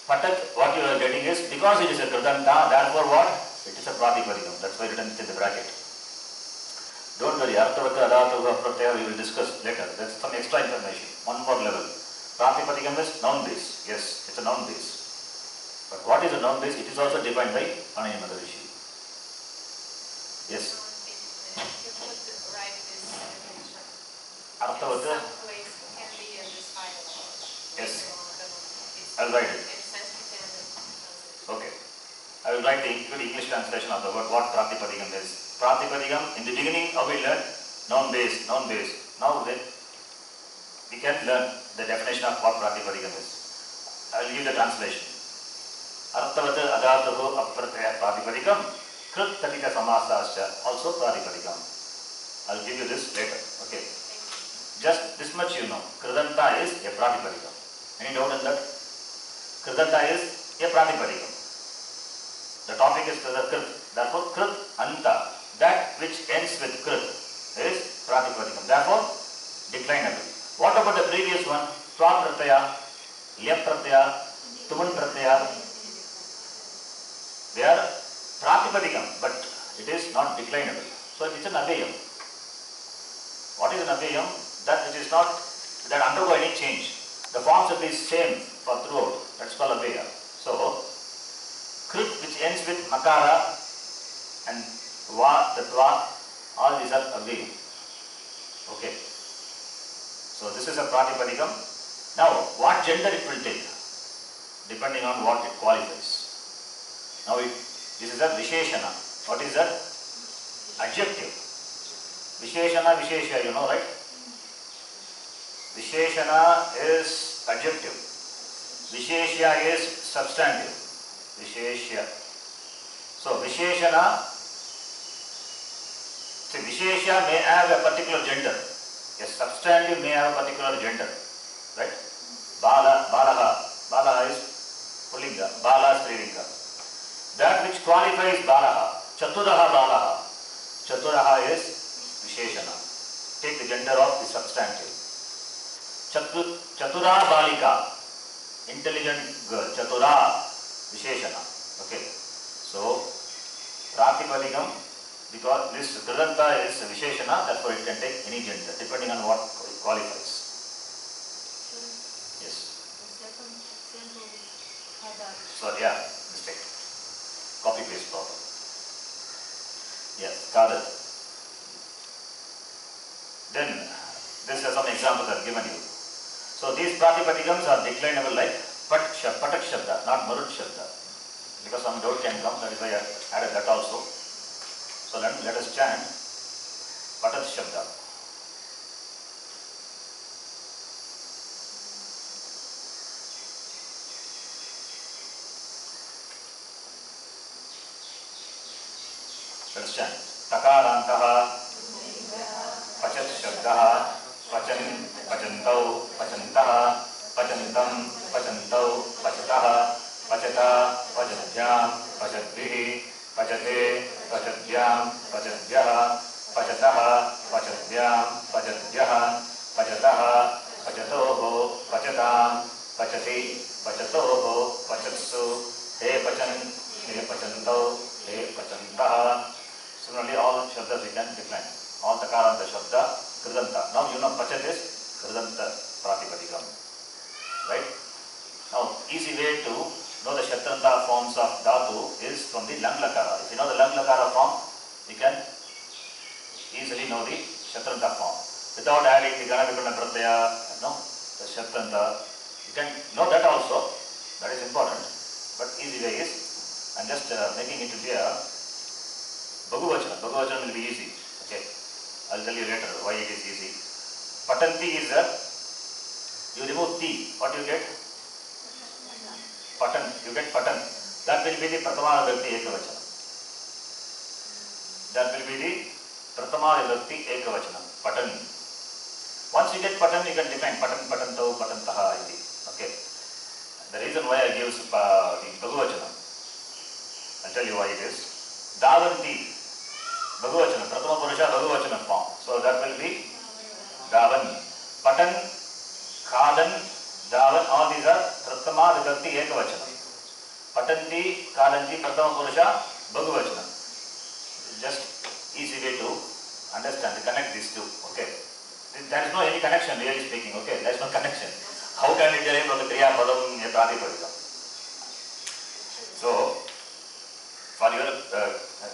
Patat, what you are getting is, because it is a Kridanta, therefore what? It is a Pratipadikam. That's why written in the bracket. Don't worry, Arthavata, Adhatuha, Pratyaya we will discuss later. That's some extra information. One more level. Pratipadikam is noun base. Yes, it's a noun base. But what is a noun base? It is also defined by Anaya Madharishi. Yes. You could write this definition. Arthavata. In some place can be in this final knowledge. Yes. It's I'll write it. in Sanskrit and translation. Okay. I will write the good English translation of the word what Pratipadikam is. Pratipadikam, in the beginning how we learned noun base. Now we can learn the definition of what Pratipadikam is. I will give the translation. Arthavata Adhatuhu Apratyaya Pratipadikam Krit Tatika Samasascha, also Pratipadikam. I'll give you this later. Okay. Just this much you know. Kridanta is a Pratipadikam. Any doubt in that? Kridanta is a Pratipadikam. The topic is Krit. Therefore, Krit Anta, that which ends with Krit, is Pratipadikam. Therefore, declinable. What about the previous one? Twa Pratyaya, Lyap Pratyaya, Tuman Pratyaya. They are Pratipadikam, but it is not declinable. So it is an Avayam. What is an Avayam? That which is not, that undergo any change. The forms will be same for throughout. That's called Avaya. So, Krit which ends with Makara and Va, Tatva, all these are Avayam. Okay. So this is a Pratipadikam. Now, what gender it will take? Depending on what it qualifies. Now, this is a Visheshana. What is that? Adjective. Visheshana, Vishesha, you know, right? Visheshana is adjective. Visheshya is substantive. Visheshya. So, Visheshana, see, Visheshya may have a particular gender. A substantive may have a particular gender. Right? Bala, Balaha. Balaha is Pullinga. Bala Strilinga. That which qualifies Balaha. Chaturaha Balaha. Chaturaha is Visheshana. Take the gender of the substantive. Chatura Balika. Intelligent girl. Chatura Visheshana. Okay. So, Pratipadikam, because this Kridanta is Visheshana, therefore it can take any gender, depending on what it qualifies. Yes. The second example is Hadar. So, yeah, mistake. Copy paste problem. Yes, Kadar. Then, this are some examples I've given you. So, these Pratipadikams are declinable like Patak Shabda, not Marut Shabda. Because some doubt can come, that is why I added that also. So, let us chant Patat Shabda. Let us chant. Takarantaha Pachat Shabdaha Pachan Pachantau Pachantaha Pachantam Pachantau Pachataha Pachata Pachadhyam Pachadvihi Pachate Pachadhyam Pachadhyaha Pachataha Pachadhyam Pachadhyaha Pachataha Pachatoho Pachatam Pachati Pachatoho Pachatsu He Pachan He Pachantau He Pachantaha. Similarly, all Shabdas we can decline. All Takaranta Shabda, Kridanta. Now you know Pachat is Kridanta Pratipadikam. Right? Now, easy way to know the Shatranta forms of Dhatu is from the Lang Lakara. If you know the Lang Lakara form, you can easily know the Shatranta form. Without adding the Gana Vikuna Pratyaya, no, the Shatranta, you can know that also. That is important. But easy way is, I'm just making it to be a Bhagavachana. Bhagavachana will be easy. Okay. I'll tell you later why it is easy. Patanti is a, you remove T. What do you get? Patan. You get Patan. That will be the Pratama Vibhakti Ekavachana. That will be the Pratama Vibhakti Ekavachana. Patan. Once you get Patan, you can define Patan, Patantau, Patantaha. Okay. The reason why I give the Bhagavachana, I'll tell you why it is. Davanti. Bhagavachana, Pratama Purusha Bhagavachana form. So that will be Davan. Patan, Khadan, Davan, all these are Pratama Vibhakti Ekavachana. Patanti, Khadanti, Pratama Purusha Bhagavachana. Just easy way to understand, to connect these two. Okay. There is no any connection, really speaking. Okay. There is no connection. How can it derive from the Kriya Padam Pratipadikam? So, for your,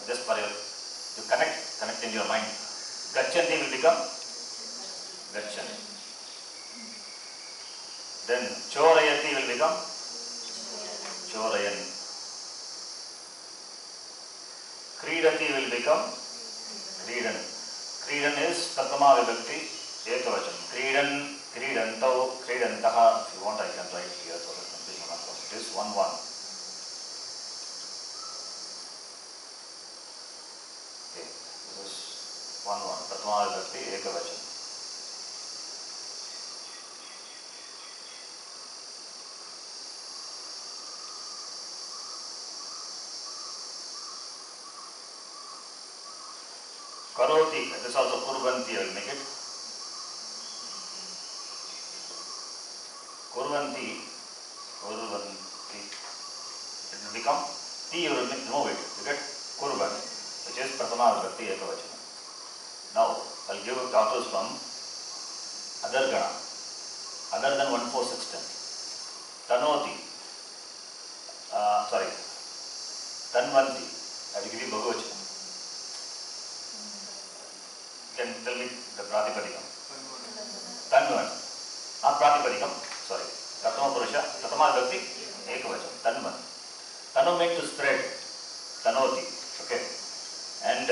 just for your, to connect in your mind. Gachanti will become Gachan. Then Chorayati will become Chorayan. Kridati will become Kridan. Kridan is Pratama Vibhakti Ekavachan. Kridan, Kridantau, Kridantaha. If you want, I can write here so that confusion will not come. It is 1-1. Okay, this is one. Pratama Vibhakti Ekavachanam. Karoti, this is also Kurvanti, I will make it. Kurvanti, it will become T, you will remove it, you get Kurvan, which is Pratama Vibhakti Ekavachanam. Now, I will give dhatus from other gana, other than 1/4/16. Tanoti, Tanvanti, I will give you Bhagavachanam. Can you tell me the Pratipadikam? Tanvan. Not Pratipadikam, sorry. Pratama Purusha, Pratama Vibhakti Ekavachanam. Tanvan. Tanu meant to spread. Tanoti. Okay. And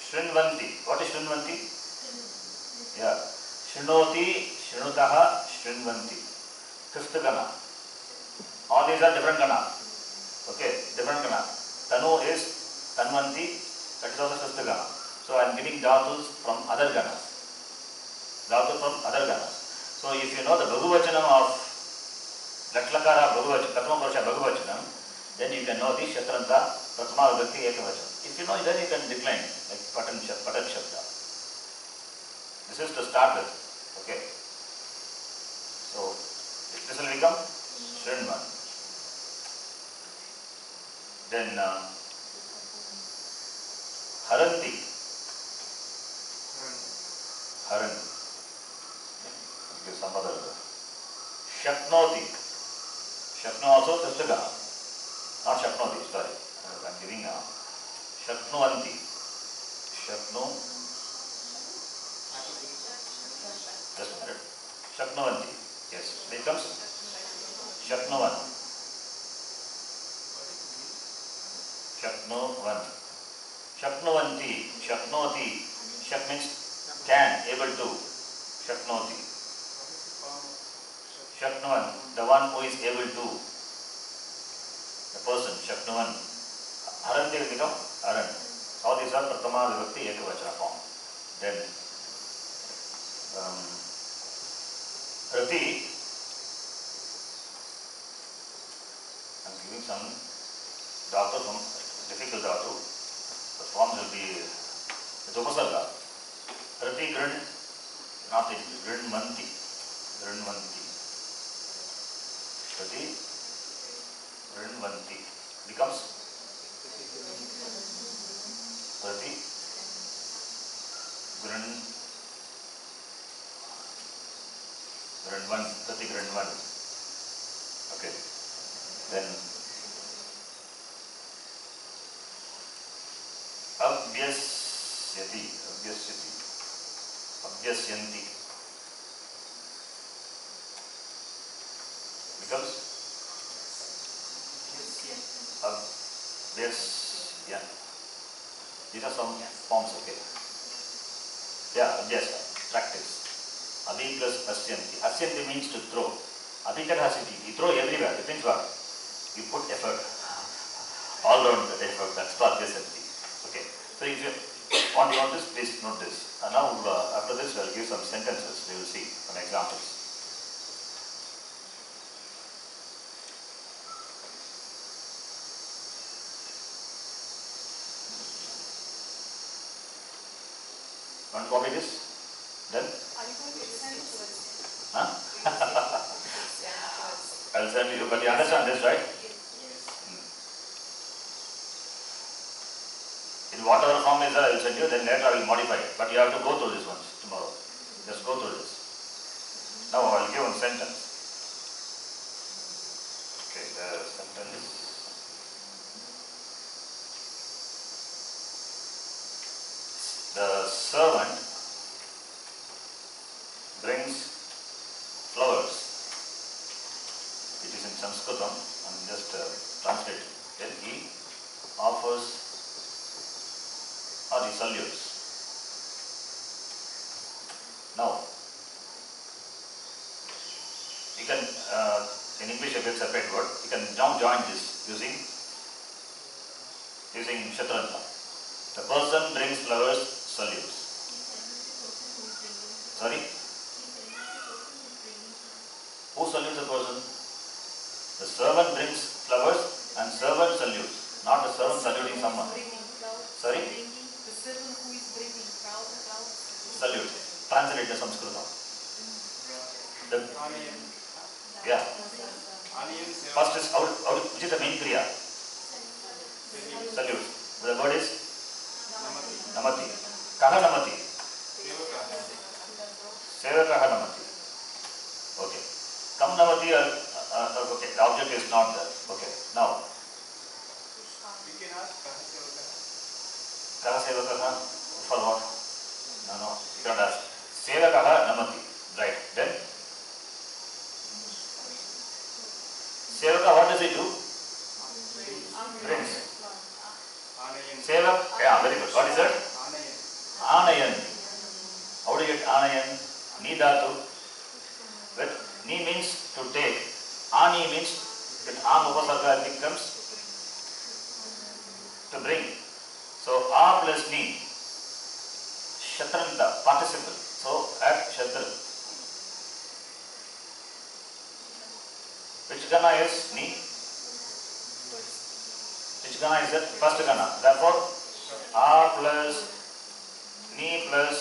Shrinvanti. What is Shrinvanti? Yeah. Shrinoti, Shrinutaha, Shrinvanti. Fifth gana. All these are different gana. Okay, different gana. Tanu is Tanvanti, that is also fifth gana. So I am giving dhatus from other ganas. Dhatu from other ganas. So if you know the Bhagavachanam of Latlakara Bhagavachanam, Pratama Purusha Bhagavachanam, then you can know the Shatranta Pratama Vibhakti Ekavachanam. If you know, then you can decline, like Patan Shabda. This is to start with. Okay. So this will become Shrinvan. Then Haranti. Haran. Give some other. Shaknoti. Shakno also Tastaga. Not Shaknoti, sorry. I am giving Shaknuvanti. Shakno. Just a minute. Shaknuvanti. Yes. It comes Shaknuvan. Shaknuvan. Shaknuvanti. Shaknoti. Shak means can, able to. Shaknoti. Shaknuvan, the one who is able to. The person, Shaknuvan. Haranti will become Haran. All these are Pratama Vibhakti Ekavachana form. Then Rati, I am giving some dhatu, some difficult dhatu. The forms will be the Upasarga. Rati Grin, not it, Grinvanti. Grinvanti. Rati Grinvanti becomes Rati Grinvan. Rati Grinvan. Okay. Then Abhyasyati. Abhyasyanti becomes Abhyasya. These are some forms, okay. Yeah, Abhyasa, practice. Abhi plus Asyanti. Asyanti means to throw. Abhikarhasiti, you throw everywhere. It means what? You put effort. All round effort, that's what Abhyasyanti. Okay. So if you want this, please note this. And now after this, I will give some sentences. We will see some examples. Want to copy this? Then? Are you going to send it to us? Huh? I will send you, but you understand this, right? In whatever form is there, I will send you, then later I will modify it. But you have to go through this once tomorrow. Just go through this. Now I will give one sentence. Okay, the sentence. The servant brings flowers. It is in Samskrtam. I am just translating. Then he offers or he salutes. Now, you can, in English I get separate word, you can now join this. using Shatranta. The person brings flowers, salutes. Sorry? Who salutes the person? The servant brings flowers and servant salutes, not the servant saluting someone. Sorry? The servant who is bringing flowers. Salute. Translate the Samskrtam. Yeah. First is which is the main kriya? Salute. The word is namati. Kaha namati? Sevakaha namati. Okay. Kam namati, okay, the object is not there. Okay. Now. We can ask Kaha sevakaha? For what? No. You cannot ask. Sevakaha namati. Right. Then? Sevaka, what does he do? Brings. Sevak, yeah, very good. What is that? Anayan. How do you get anayan? Ni dhatu. But ni means to take. Ani means with am upasarga becomes to bring. So a plus ni. Shatranta, participle. So at Shatra. Which gana is ni? Which gana is that? First gana. Therefore, a plus ni plus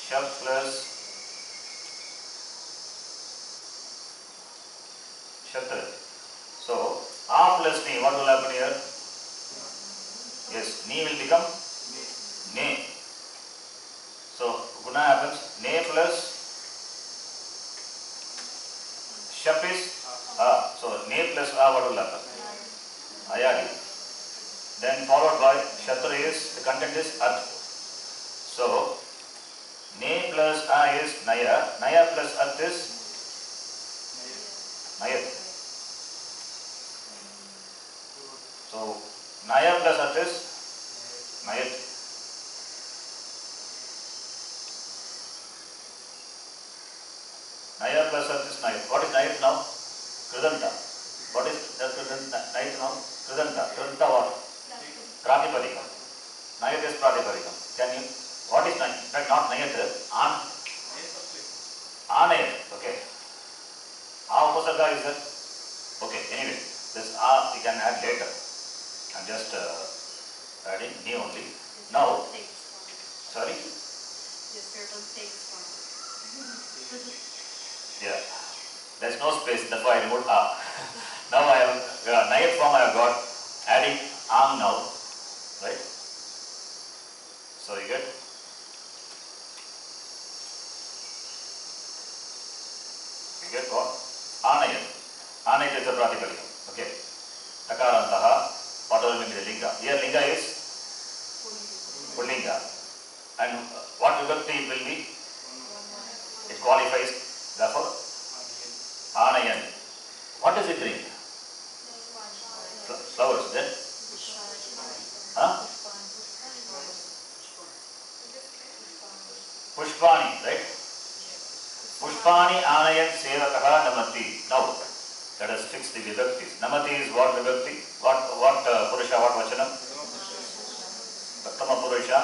shab plus Shatra. So, a plus ni, what will happen here? Yes, ni will become ne. So, guna happens ne plus shab is a. So, ne plus a, what will happen? Ayadi. Then followed by Shatra is, the content is at. So, ne plus a is naya. Naya plus at is nayat. So, naya plus at is nayat. Naya plus at is nayat. What is nayat now? Kridanta. What is that nayat now? Kridanta. Kridanta what? Pratipadikam. Nayat is Pratipadikam. Can you? What is nayat? In fact, not nayat. Anayat. Okay. How upasarga is that? Okay. Anyway, this a we can add later. I'm just adding ni only. Now, sorry. The servant takes from. Yeah. There's no space. That's why I removed a. Now I have nayat form. I have got adding am now, right? So you get. You get what? Anayan. Anayan is a pratipadikam. Okay. Takarantaha. Whatever may be the linga. Here linga is pullinga. And what vibhakti it will be? It qualifies. Therefore, Anayan. What does it bring? Flowers. Then? Huh? Pushpani, right? Pushpani Anayan Sevakaha Namati. Now, let us fix the vibhaktis. Namati is what vibhakti? What Purusha, what Vachanam? Prathama Purusha,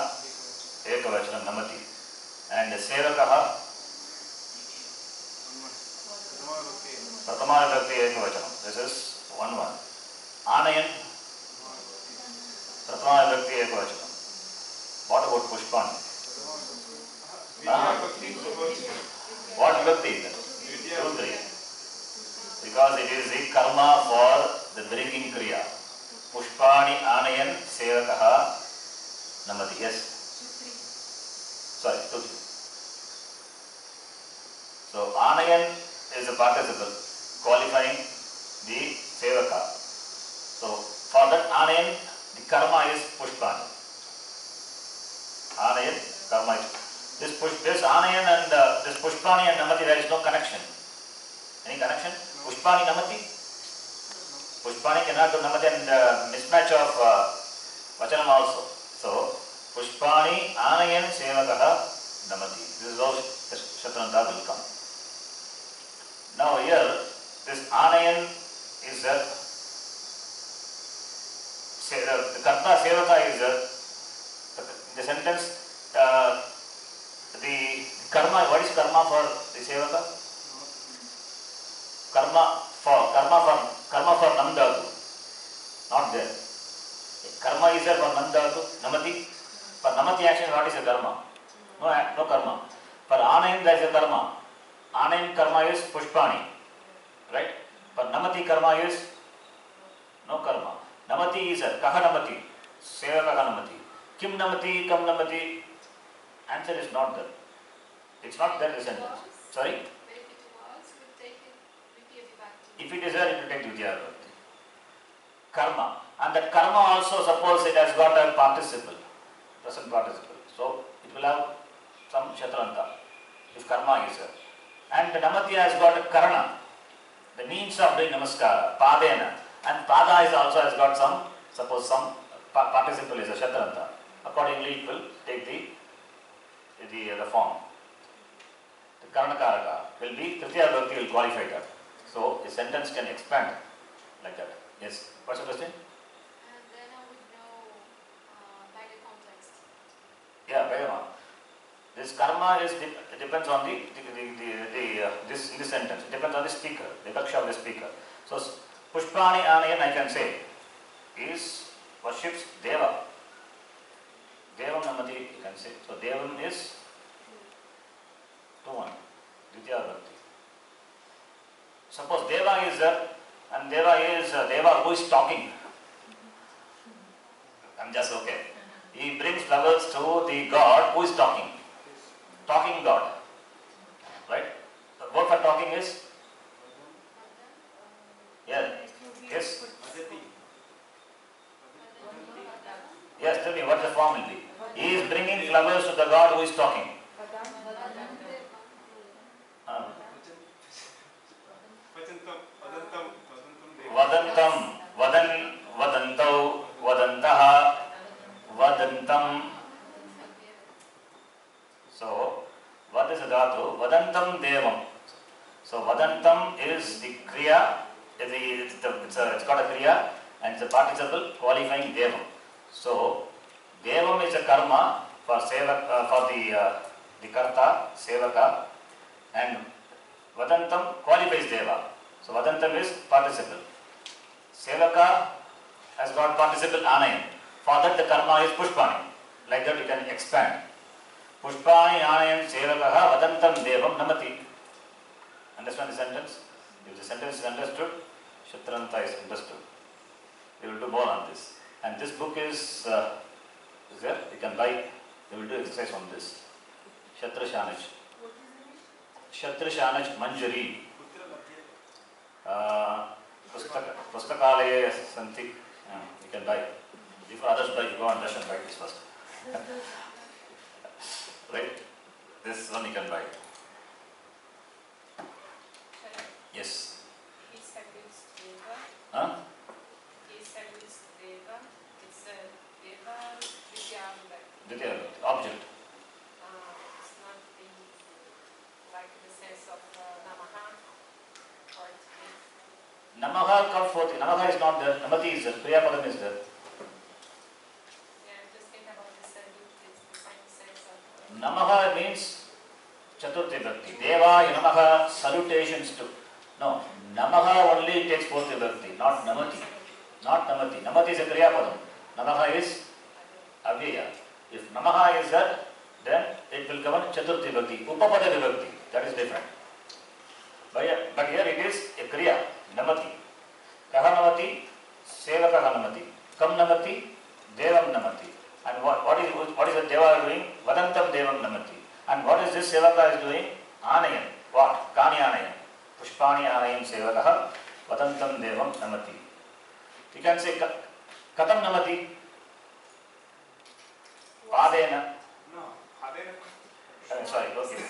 Eka Vachanam Namati. And Sevakaha? Prathama vibhakti Eka Vachanam. This is 1-1. Anayan? Prathama vibhakti Eka Vachanam. What about Pushpani? What vibhakti is that? Rudri. Because it is the karma for the bringing kriya. Pushpani Anayan Sevakaha Namati. Yes? Sorry, 2-3. So Anayan is a participle qualifying the Sevaka. So for that Anayan, the karma is Pushpani. Anayan, karma is. This Anayan and this Pushpani and Namati, there is no connection. Any connection? Pushpani Namati? Pushpani cannot do Namati and mismatch of Vachanam also. So, Pushpani Anayan Sevakaha Namati. This is how Shatranta will come. Now here, this Anayan is a the karta sevaka is the sentence, the karma, what is karma for the sevaka? Karma for nam dhatu, not there. Karma is there for nam dhatu, namati. For namati action, what is the karma? No karma. For anayam there is a karma. Anayam karma is pushpani, right? For namati karma is no karma. Namati is a kaha namati, sevaka namati. Kim namati, kam namati. Answer is not there. It's not there in the sentence. Sorry? If it is there, it will take Vidya Bhakti. Karma. And that karma also, suppose it has got a participle, present participle. So it will have some Shatranta, if karma is there. And the Namati has got a karana, the means of doing namaskara, padena. And pada is also has got some, suppose some participle is a Shatranta. Accordingly, it will take the form. The Karanakaraka will be, Tritiya Bhakti will qualify that. So the sentence can expand like that. Yes. What's the question? And then I would know by the context. Yeah, by the this karma is depends on this in this sentence. It depends on the speaker, the daksha of the speaker. So Pushpani Anayan, I can say, is worships Deva. Devam Namati, you can say. So Devam is 2-1, Ditya Bhakti. Suppose Deva is there, and Deva is Deva who is talking. I'm just okay. He brings flowers to the God who is talking. Talking God. Right? The word for talking is? Yeah. Yes. Yes, tell me what the form will be. He is bringing flowers to the God who is talking. Vadantam, vadantau, vadantaha, vadantam. So, what is the dhatu? Vadantam devam. So, vadantam is the kriya, it's got a kriya and it's a participle qualifying devam. So, devam is a karma for the karta, sevaka, and vadantam qualifies deva. So, vadantam is participle. Sevaka has got participle anayam. For that the karma is pushpani. Like that you can expand. Pushpani anayam sevakaha vadantam devam namati. Understand the sentence? If the sentence is understood, Shatranta is understood. We will do more on this. And this book is there. You can buy. We will do exercise on this. Shatra Shanaj. Shatra Shanaj Manjari. Pustakalaye Santi. You can buy. If others buy, you go on Russian, buy this first. Right? This one you can buy. Yes. Huh? Detail, object. It's not in like the sense of namaha or Namaha comes forth. Namaha is not there. Namati is there. Kriyapadam is there. yeah, just think about the salute, it's the same sense of Namaha means Chaturthi Bhakti. Deva, Namaha, salutations to. No, Namaha only takes fourth Bhakti, not Namati. Not Namati. Namati is a Kriyapadam. Namaha is Avyaya. If Namaha is there, then it will govern Chaturthi Bhakti. Upapada Vibhakti. That is different. But here it is a Kriya, Namati. Kaha Namati, Sevakaha Namati. Kam Namati, Devam Namati. And what is the Deva doing? Vadantam Devam Namati. And what is this Sevaka is doing? Anayam. What? Kani Anayam. Pushpani Anayam Sevakaha, Vadantam Devam Namati. You can say Katam Namati. Padena. No, Padena. Sorry, okay.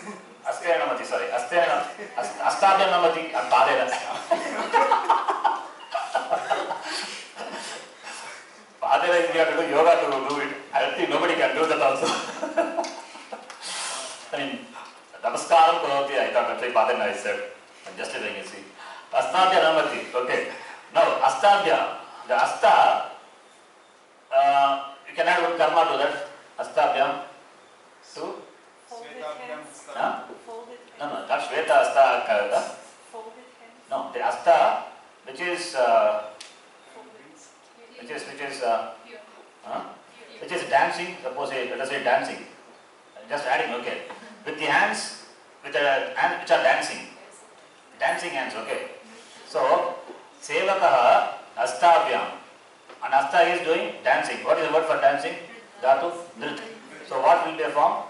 Astena Namati, sorry. Astabhya Namati and Padena. Padena, if you have to do yoga to do it, I think nobody can do that also. I mean, Namaskaram Karoti, I thought that's why Padena I said. I'm justifying it, see. Astabhya Namati, okay. Now, Astabhya, the Asta You can add one karma to that. Astabhyam. To? Folded Svetabhyam hands. hasta. Huh? Folded No, hands. no, not Shweta Asta Kavita. Folded hands. No, the Asta, which is, Pure. huh? Which is dancing, suppose let us say dancing. Just adding, okay. With the hands, which are dancing. Dancing hands, okay. So, Sevakaha Astabhyam. And Asta is doing dancing. What is the word for dancing? Dhatu? Nrit. So, what will be a form?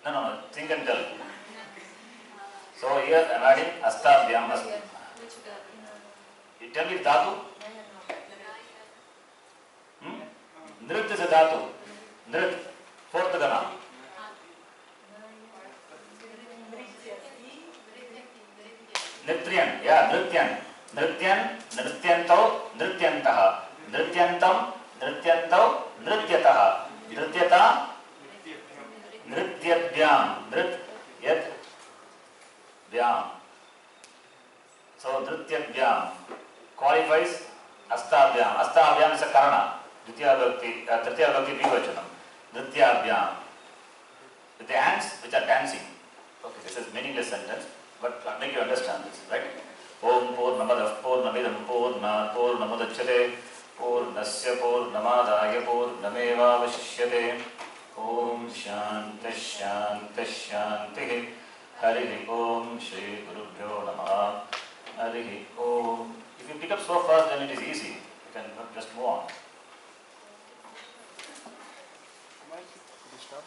No. Think and tell. So, here I am adding Astabhyam. You tell me Dhatu? Nrit is a Dhatu. Nrit. Fourth Gana. Nitryan. Yeah, Nrityan. Nrityan, Nrityantau, Nrityantaha. Nrityantam, Nrityantau, Nrityataha. Nrityata, Nrityabhyam. Nrityabhyam. So, Nrityabhyam qualifies Astabhyam. Astabhyam is a Karana. Tritiya Bhakti Vivachanam. Nrityabhyam. With the hands which are dancing. Okay, this is meaningless sentence, but I'll make you understand this, right? Om Purnamadav Purnamidam Purnat Purnamudachyate Purnasya Purnamadaya Purnameva Vashishyate. Om Shanti Shanti Shanti. Harihi Om Shri Gurubhyo Namaha. Harihi Om. If you pick up so fast, then it is easy. You can just move on. Could you stop?